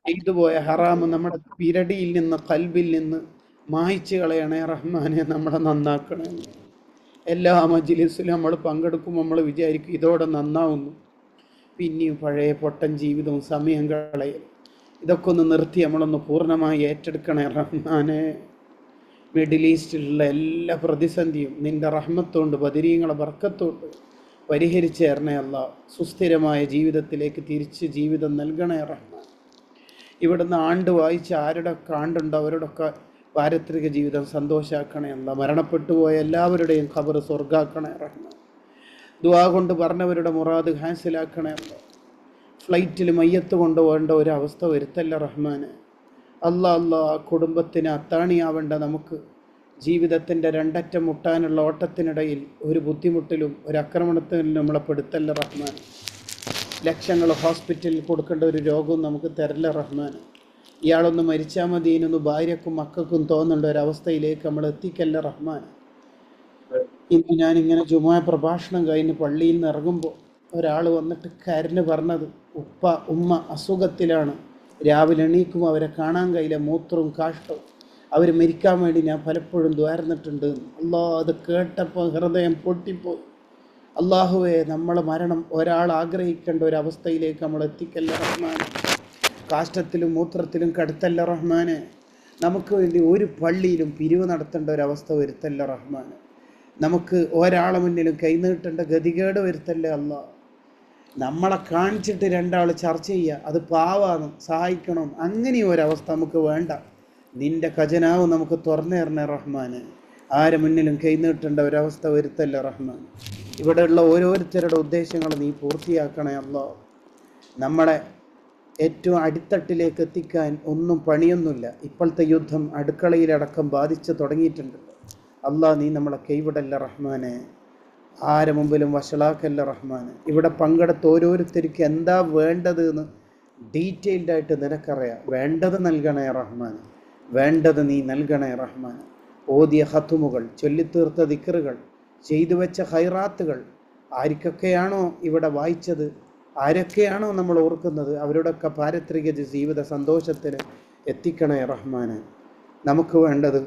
ചെയ്തുപോയ ഹറാമ് നമ്മുടെ പിരടിയിൽ നിന്ന് കൽബിൽ നിന്ന് മായ്ച്ചു കളയണേ റഹ്മാനെ. നമ്മളെ നന്നാക്കണേ. എല്ലാ മജ്‌ലിസിലും നമ്മൾ പങ്കെടുക്കുമ്പോൾ നമ്മൾ വിചാരിക്കും ഇതോടെ നന്നാവുന്നു. പിന്നെയും പഴയ പൊട്ടൻ ജീവിതവും സമയം കളയൽ. ഇതൊക്കെ ഒന്ന് നിർത്തി നമ്മളൊന്ന് പൂർണ്ണമായി ഏറ്റെടുക്കണേ റഹ്മാനെ. മിഡിൽ ഈസ്റ്റിലുള്ള എല്ലാ പ്രതിസന്ധിയും നിൻ്റെ റഹ്മത്തുകൊണ്ട് ബദരീങ്ങളെ ബർക്കത്തുകൊണ്ട് പരിഹരിച്ച് തരണേ അല്ലാ. സുസ്ഥിരമായ ജീവിതത്തിലേക്ക് തിരിച്ച് ജീവിതം നൽകണേ റഹ്മാൻ. ഇവിടുന്ന് ആണ്ട് വായിച്ച് ആരുടെയൊക്കെ ആണ്ടുണ്ടോ അവരുടെയൊക്കെ പാരത്രിക ജീവിതം സന്തോഷാക്കണേ അല്ലാ. മരണപ്പെട്ടു പോയ എല്ലാവരുടെയും ഖബർ സ്വർഗാക്കണേ റഹ്മാൻ. ദുആ കൊണ്ട് പറഞ്ഞവരുടെ മുറാദ് ഹാസിലാക്കണേ അല്ലാ. ഫ്ലൈറ്റിൽ മയ്യത്ത് കൊണ്ടുപോകേണ്ട ഒരവസ്ഥ വരുത്തല്ല റഹ്മാന്. അല്ലാ കുടുംബത്തിന് അത്താണിയാവേണ്ട നമുക്ക് ജീവിതത്തിൻ്റെ രണ്ടറ്റം മുട്ടാനുള്ള ഓട്ടത്തിനിടയിൽ ഒരു ബുദ്ധിമുട്ടിലും ഒരു ആക്രമണത്തിലും നമ്മളെ പെടുത്തല്ല റഹ്മാൻ. ലക്ഷങ്ങൾ ഹോസ്പിറ്റലിൽ കൊടുക്കേണ്ട ഒരു രോഗവും നമുക്ക് തരല്ല റഹ്മാൻ. ഇയാളൊന്ന് മരിച്ചാൽ മതി എന്നൊന്ന് ഭാര്യക്കും മക്കൾക്കും തോന്നേണ്ട ഒരവസ്ഥയിലേക്ക് നമ്മൾ എത്തിക്കല്ല റഹ്മാൻ. ഇന്ന് ഞാനിങ്ങനെ ജുമാ പ്രഭാഷണം കഴിഞ്ഞ് പള്ളിയിൽ നിന്ന് ഇറങ്ങുമ്പോൾ ഒരാൾ വന്നിട്ട് കരഞ്ഞ് പറഞ്ഞത്, ഉമ്മ അസുഖത്തിലാണ്, രാവിലെ എണീക്കുമ്പോൾ അവരെ കാണാൻ കഴിയില്ല, മൂത്രവും കാഷ്ടവും, അവർ മരിക്കാൻ വേണ്ടി ഞാൻ പലപ്പോഴും ദ്വാരന്നിട്ടുണ്ട്. അത് കേട്ടപ്പോൾ ഹൃദയം പൊട്ടിപ്പോയി. അള്ളാഹുവേ, നമ്മളെ മരണം ഒരാൾ ആഗ്രഹിക്കേണ്ട ഒരവസ്ഥയിലേക്ക് നമ്മൾ എത്തിക്കല്ല റഹ്മാൻ. കാഷ്ടത്തിലും മൂത്രത്തിലും കടുത്തല്ല റഹ്മാനെ. നമുക്ക് വേണ്ടി ഒരു പള്ളിയിലും പിരിവ് നടത്തേണ്ട ഒരവസ്ഥ വരുത്തല്ല റഹ്മാൻ. നമുക്ക് ഒരാളെ മുന്നിലും കൈനീട്ടേണ്ട ഗതികേട് വരുത്തല്ല അല്ലാ. നമ്മളെ കാണിച്ചിട്ട് രണ്ടാൾ ചർച്ച ചെയ്യുക, അത് പാവാണ്, സഹായിക്കണം, അങ്ങനെ ഒരവസ്ഥ നമുക്ക് വേണ്ട. നിൻ്റെ ഖജനാവ് നമുക്ക് തുറന്നു തരണേ റഹ്മാന്. ആരെ മുന്നിലും കൈനീട്ടേണ്ട ഒരവസ്ഥ വരുത്തല്ല റഹ്മാൻ. ഇവിടെയുള്ള ഓരോരുത്തരുടെ ഉദ്ദേശങ്ങൾ നീ പൂർത്തിയാക്കണേ അല്ലാ. നമ്മളെ ഏറ്റവും അടിത്തട്ടിലേക്ക് എത്തിക്കാൻ ഒന്നും പണിയൊന്നുമില്ല. ഇപ്പോഴത്തെ യുദ്ധം അടുക്കളയിലടക്കം ബാധിച്ച് തുടങ്ങിയിട്ടുണ്ട്. അല്ലാ, നീ നമ്മളെ കൈവിടല്ല റഹ്മാനെ. ആരെ മുമ്പിലും വഷളാക്കല്ല റഹ്മാനെ. ഇവിടെ പങ്കെടുത്ത ഓരോരുത്തർക്ക് എന്താ വേണ്ടത് എന്ന് ഡീറ്റെയിൽഡായിട്ട് നിനക്കറിയാം. വേണ്ടത് നൽകണേ റഹ്മാൻ, വേണ്ടത് നീ നൽകണേ റഹ്മാൻ. ഓതിയ ഖത്തുമുകൾ, ചൊല്ലിത്തീർത്ത ദിക്റുകൾ, ചെയ്തു വെച്ച ഖൈറാത്തുകൾ ആർക്കൊക്കെയാണോ ഇവിടെ വായിച്ചത്, ആരൊക്കെയാണോ നമ്മൾ ഓർക്കുന്നത്, അവരുടെയൊക്കെ പാരത്രിക ജീവിത സന്തോഷത്തിന് എത്തിക്കണേ റഹ്മാന്. നമുക്ക് വേണ്ടത്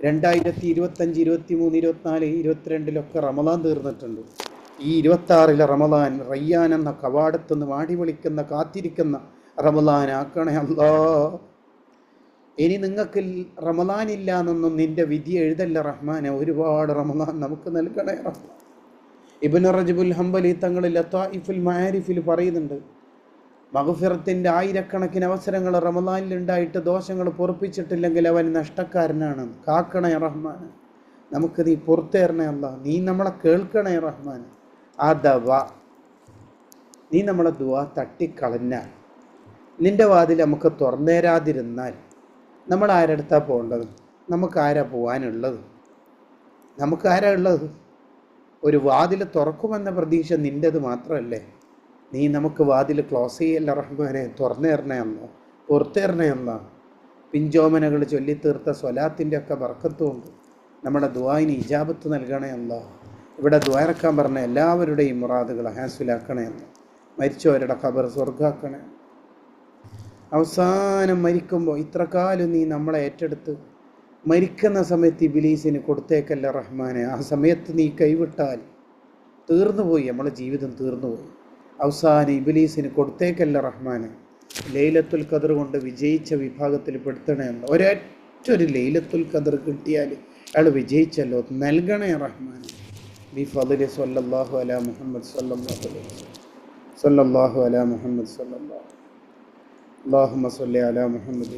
2025, 23, 24, 22 റമദാൻ തീർന്നിട്ടുണ്ട്. ഈ 26 റമദാൻ റയ്യാൻ എന്ന കവാടത്തുനിന്ന് വാടി വിളിക്കുന്ന കാത്തിരിക്കുന്ന റമദാൻ ആക്കണേ അല്ലാ. ഇനി നിങ്ങൾക്ക് റമദാൻ ഇല്ല എന്നൊന്നും നിൻ്റെ വിധി എഴുതല്ല റഹ്മാനെ. ഒരുപാട് റമദാൻ നമുക്ക് നൽകണേ റഹ്മാൻ. ഇബ്നു റജബുൽ ഹംബലി തങ്ങൾ ലത്തായിഫുൽ മആരിഫിൽ പറയുന്നുണ്ട്, മഗ്ഫിറത്തിൻ്റെ ആയിരക്കണക്കിന് അവസരങ്ങൾ റമദാനിൽ ഉണ്ടായിട്ട് ദോഷങ്ങൾ പൊറുപ്പിച്ചിട്ടില്ലെങ്കിൽ അവൻ നഷ്ടക്കാരനാണ്. കാക്കണേ റഹ്മാൻ, നമുക്ക് നീ പുറത്തേറണേ അല്ലാ. നീ നമ്മളെ കേൾക്കണേ റഹ്മാൻ. ആ ദവാ നീ നമ്മളെ ദുആ തട്ടിക്കളഞ്ഞാൽ, നിൻ്റെ വാതിൽ നമുക്ക് തുറന്നേരാതിരുന്നാൽ നമ്മൾ ആരെടുത്താ പോകേണ്ടത്? നമുക്കാരാ പോകാനുള്ളത്? നമുക്കാരാ ഉള്ളത്? ഒരു വാതിൽ തുറക്കുമെന്ന പ്രതീക്ഷ നിൻ്റെത് മാത്രമല്ലേ. നീ നമുക്ക് വാതിൽ ക്ലോസ് ചെയ്യല്ല റഹ്മാനെ. തുറന്നേറണേ അല്ലാ, പുറത്തേറണേ അല്ലാ. പിഞ്ചോമനകൾ ചൊല്ലിത്തീർത്ത സ്വലാത്തിൻ്റെ ഒക്കെ ബർക്കത്തുകൊണ്ട് നമ്മുടെ ദുആഇന് ഇജാബത്ത് നൽകണേ അല്ലാ. ഇവിടെ ദുആറക്കാൻ പറഞ്ഞ എല്ലാവരുടെയും മുറാദുകൾ ഹാസിലാക്കണേ അല്ലാ. മരിച്ചവരുടെ ഖബർ സ്വർഗ്ഗാക്കണേ. അവസാനം മരിക്കുമ്പോൾ ഇത്രകാലം നീ നമ്മളെ ഏറ്റെടുത്ത് മരിക്കുന്ന സമയത്ത് ഇബ്ലീസിന് കൊടുത്തേക്കല്ല റഹ്മാനെ. ആ സമയത്ത് നീ കൈവിട്ടാൽ തീർന്നുപോയി, നമ്മളെ ജീവിതം തീർന്നുപോയി. അവസാനം ഇബ്ലീസിന് കൊടുത്തേക്കല്ല റഹ്മാനെ. ലൈലത്തുൽ ഖദർ കൊണ്ട് വിജയിച്ച വിഭാഗത്തിൽ പെടുത്തണേ അല്ല. ഒരൊറ്റൊരു ലൈലത്തുൽ ഖദർ കിട്ടിയാൽ അയാൾ വിജയിച്ചല്ലോ. നൽകണേ റഹ്മാനെ. ബി ഫദ്ലി സ്വല്ലല്ലാഹു അലാ മുഹമ്മദ് സ്വല്ലല്ലാഹു അലാ മുഹമ്മദ് സ്വല്ലല്ലാഹു അല്ലാഹുമ്മ സ്വല്ലി അലാ മുഹമ്മദ്.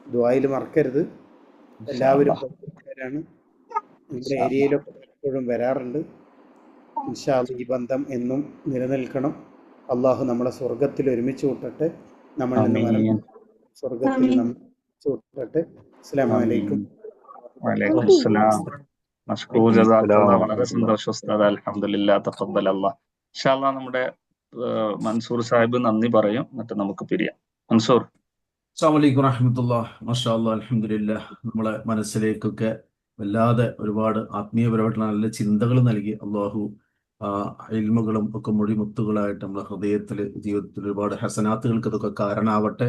ദുആയിൽ മറക്കരുത്. എല്ലാവരും ാണ് നമ്മുടെ ഏരിയയിലൊക്കെ എപ്പോഴും വരാറുണ്ട്. ഇൻഷാ അല്ലാഹ് ഈ ബന്ധം എന്നും നിലനിൽക്കണം. അള്ളാഹു നമ്മളെ സ്വർഗത്തിൽ ഒരുമിച്ച് കൂട്ടട്ടെ. നമ്മൾ നിന്ന് മരണം സ്വർഗത്തിൽ നമ്മൾ കൂട്ടട്ടെ. അസ്സലാമു അലൈക്കും. വഅലൈക്കും അസ്സലാം. മഷ്കൂർ, ജസാക്കല്ലാഹ്. വളരെ സന്തോഷം ഉസ്താദ്. അൽഹംദുലില്ലാഹ്, തഖബ്ബലല്ലാഹ്. ഇൻഷാ അല്ലാഹ് നമ്മുടെ മൻസൂർ സാഹിബ് നന്ദി പറയും, എന്നിട്ട് നമുക്ക് പിരിയാം. മൻസൂർ. അസ്സലാമു അലൈക്കും വറഹ്മത്തുള്ളാഹി. മാഷാ അല്ലാഹ്, അൽഹംദുലില്ലാഹ്. നമ്മളെ മനസ്സിലേക്കൊക്കെ വല്ലാതെ ഒരുപാട് ആത്മീയപരമായിട്ടുള്ള നല്ല ചിന്തകൾ നൽകി അള്ളാഹു ഇൽമുകളും ഒക്കെ മൊഴിമുത്തുകളായിട്ട് നമ്മളെ ഹൃദയത്തിൽ, ജീവിതത്തിൽ ഒരുപാട് ഹസനാത്തുകൾക്ക് ഇതൊക്കെ കാരണമാവട്ടെ.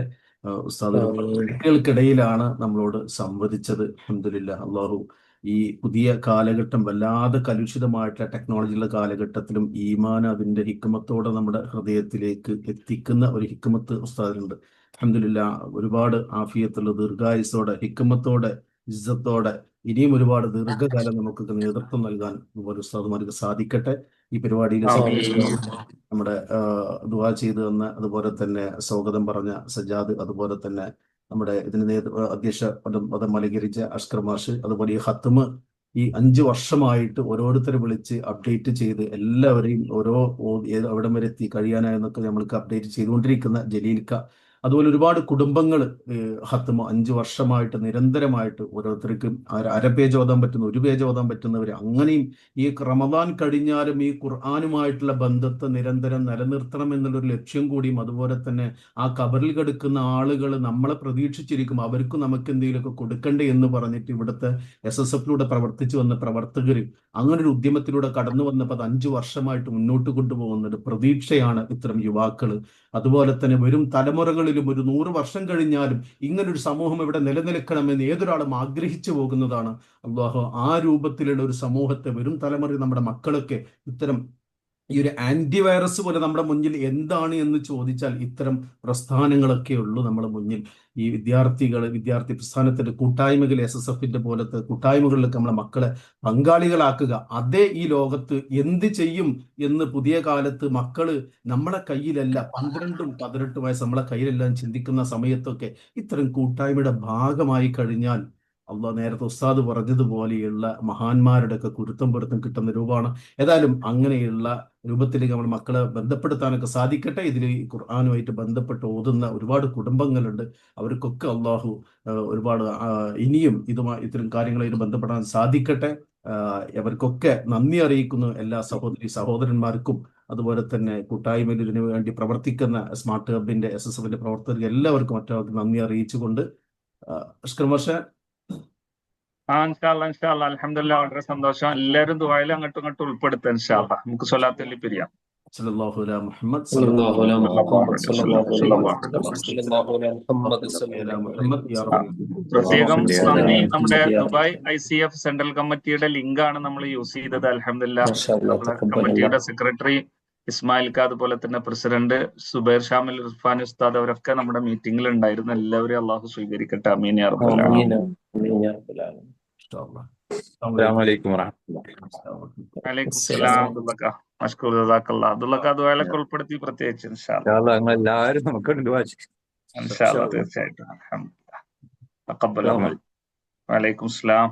ഉസ്താദ് കുട്ടികൾക്കിടയിലാണ് നമ്മളോട് സംവദിച്ചത്. അൽഹംദുലില്ലാഹ്. അള്ളാഹു ഈ പുതിയ കാലഘട്ടം വല്ലാതെ കലുഷിതമായിട്ടുള്ള ടെക്നോളജിയുള്ള കാലഘട്ടത്തിലും ഈമാൻ അതിൻ്റെ ഹിക്മത്തോടെ നമ്മുടെ ഹൃദയത്തിലേക്ക് എത്തിക്കുന്ന ഒരു ഹിക്മത്ത് ഉസ്താദിനുണ്ട്. അൽഹംദുലില്ലാ, ഒരുപാട് ആഫിയത്തുള്ള ദീർഘായുസോടെ ഹിക്മത്തോടെ ഇസ്സത്തോടെ ഇനിയും ഒരുപാട് ദീർഘകാലം നമുക്ക് നേതൃത്വം നൽകാൻ അതുപോലെ ഉസ്താദുമാർക്ക് സാധിക്കട്ടെ. ഈ പരിപാടിയിൽ നമ്മുടെ ദുആ ചെയ്തു തന്ന, അതുപോലെ തന്നെ സ്വാഗതം പറഞ്ഞ സജ്ജാദ്, അതുപോലെ തന്നെ നമ്മുടെ ഇതിന് അധ്യക്ഷ പദം അലങ്കരിച്ച അഷ്കർ മാഷ്, അതുപോലെ ഈ ഹത്മ് ഈ 5 വർഷമായിട്ട് ഓരോരുത്തരെ വിളിച്ച് അപ്ഡേറ്റ് ചെയ്ത് എല്ലാവരെയും എവിടം വരെ എത്തി കഴിയാനായെന്നൊക്കെ നമ്മൾക്ക് അപ്ഡേറ്റ് ചെയ്തുകൊണ്ടിരിക്കുന്ന ജലീൽക്ക, അതുപോലെ ഒരുപാട് കുടുംബങ്ങൾ ഹത്മ 5 വർഷമായിട്ട് നിരന്തരമായിട്ട് ഓരോരുത്തർക്കും അര പേജ് ഓതാൻ പറ്റുന്ന, 1 പേജ് ഓതാൻ പറ്റുന്നവർ, അങ്ങനെയും ഈ റമദാൻ കഴിഞ്ഞാലും ഈ ഖുർആനുമായിട്ടുള്ള ബന്ധത്തെ നിരന്തരം നിലനിർത്തണം എന്നുള്ളൊരു ലക്ഷ്യം കൂടിയും, അതുപോലെ തന്നെ ആ കബറിൽ കിടക്കുന്ന ആളുകൾ നമ്മളെ പ്രതീക്ഷിച്ചിരിക്കും, അവർക്ക് നമുക്ക് എന്തെങ്കിലുമൊക്കെ കൊടുക്കണ്ടേ എന്ന് പറഞ്ഞിട്ട് ഇവിടുത്തെ SSF പ്രവർത്തിച്ചു വന്ന പ്രവർത്തകർ അങ്ങനെ ഒരു ഉദ്യമത്തിലൂടെ കടന്നു വന്നപ്പോൾ അത് 5 വർഷമായിട്ട് മുന്നോട്ട് കൊണ്ടുപോകുന്നത് പ്രതീക്ഷയാണ് ഇത്തരം യുവാക്കൾ. അതുപോലെ തന്നെ വരും തലമുറകളിലും ഒരു 100 വർഷം കഴിഞ്ഞാലും ഇങ്ങനൊരു സമൂഹം ഇവിടെ നിലനിൽക്കണമെന്ന് ഏതൊരാളും ആഗ്രഹിച്ചു പോകുന്നതാണ്. അല്ലാഹു ആ രൂപത്തിലുള്ള ഒരു സമൂഹത്തെ വരും തലമുറ നമ്മുടെ മക്കളൊക്കെ ഇത്തരം ഈ ഒരു ആന്റിവൈറസ് പോലെ നമ്മുടെ മുന്നിൽ എന്താണ് എന്ന് ചോദിച്ചാൽ ഇത്തരം പ്രസ്ഥാനങ്ങളൊക്കെ ഉള്ളൂ നമ്മുടെ മുന്നിൽ. ഈ വിദ്യാർത്ഥി പ്രസ്ഥാനത്തിന്റെ കൂട്ടായ്മകൾ, SSFന്റെ പോലത്തെ കൂട്ടായ്മകളിലൊക്കെ നമ്മളെ മക്കളെ പങ്കാളികളാക്കുക. അതേ ഈ ലോകത്ത് എന്ത് ചെയ്യും എന്ന് പുതിയ കാലത്ത് മക്കള് നമ്മളെ കയ്യിലല്ല, 12ഉം 18 വയസ്സ് നമ്മളെ കയ്യിലെല്ലാം ചിന്തിക്കുന്ന സമയത്തൊക്കെ ഇത്തരം കൂട്ടായ്മയുടെ ഭാഗമായി കഴിഞ്ഞാൽ അള്ളാഹ് നേരത്തെ ഉസ്താദ് പറഞ്ഞതുപോലെയുള്ള മഹാന്മാരുടെ ഒക്കെ പൊരുത്തം കിട്ടുന്ന രൂപമാണ്. ഏതായാലും അങ്ങനെയുള്ള രൂപത്തിലേക്ക് നമ്മൾ മക്കളെ ബന്ധപ്പെടുത്താനൊക്കെ സാധിക്കട്ടെ. ഇതിൽ ഈ ഖുർആനുമായിട്ട് ബന്ധപ്പെട്ട് ഓതുന്ന ഒരുപാട് കുടുംബങ്ങളുണ്ട്. അവർക്കൊക്കെ അള്ളാഹു ഒരുപാട് ഇനിയും ഇത്തരം കാര്യങ്ങളായിട്ട് ബന്ധപ്പെടാൻ സാധിക്കട്ടെ. അവർക്കൊക്കെ നന്ദി അറിയിക്കുന്നു എല്ലാ സഹോദരന്മാർക്കും, അതുപോലെ തന്നെ കൂട്ടായ്മയിൽ ഇതിനു വേണ്ടി പ്രവർത്തിക്കുന്ന സ്മാർട്ട് ഹബിന്റെ SSFന്റെ പ്രവർത്തകർക്ക് എല്ലാവർക്കും മറ്റവർക്ക് നന്ദി അറിയിച്ചുകൊണ്ട് അഷ്കർ മാഷ്. അൽഹംദുലില്ലാ, വളരെ സന്തോഷം. എല്ലാവരും ദുആയിൽ അങ്ങോട്ടും ഇങ്ങോട്ടും ഉൾപ്പെടുത്താൻ ഇൻഷാ അല്ലാഹ്. നമുക്ക് സ്വലാത്തിൽ പിരിയാം. സല്ലല്ലാഹു അലാ മുഹമ്മദ് സല്ലല്ലാഹു അലാ മുഹമ്മദ് സല്ലല്ലാഹു അലൈഹി മുഹമ്മദ് യാ റബ്ബി. പ്രത്യേകം നന്ദി. നമ്മുടെ ദുബായ് ICF സെൻട്രൽ കമ്മിറ്റിയുടെ ലിങ്കാണ് നമ്മൾ യൂസ് ചെയ്തത്. അൽഹംദുലില്ലാ, കമ്മിറ്റിയുടെ സെക്രട്ടറി ഇസ്മായിൽ ക, അതുപോലെ തന്നെ പ്രസിഡന്റ് സുബൈർ ഷാമിൽ ഇർഫാൻ ഉസ്താദ്, അവരൊക്കെ നമ്മുടെ മീറ്റിംഗിൽ ഉണ്ടായിരുന്നു. എല്ലാവരും അള്ളാഹു സ്വീകരിക്കട്ടെ. ആമീൻ യാ റബ്ബൽ ആലമീൻ. അസ്സലാമു വലൈക്കും സലാം. മഷ്കൂർ ജസാക്കല്ലാഹ്. അബ്ദുള്ളക്ക ദുആയിലൊക്കെ ഉൾപ്പെടുത്തി പ്രത്യേകിച്ച് ഇൻഷാ അല്ലാഹ്. എല്ലാവരും നമുക്ക് ഇൻഷാ അല്ലാഹ്, തീർച്ചയായിട്ടും. അൽഹംദുലില്ലാഹ്. തഖബ്ബലല്ലാഹ്. വലൈക്കും സലാം.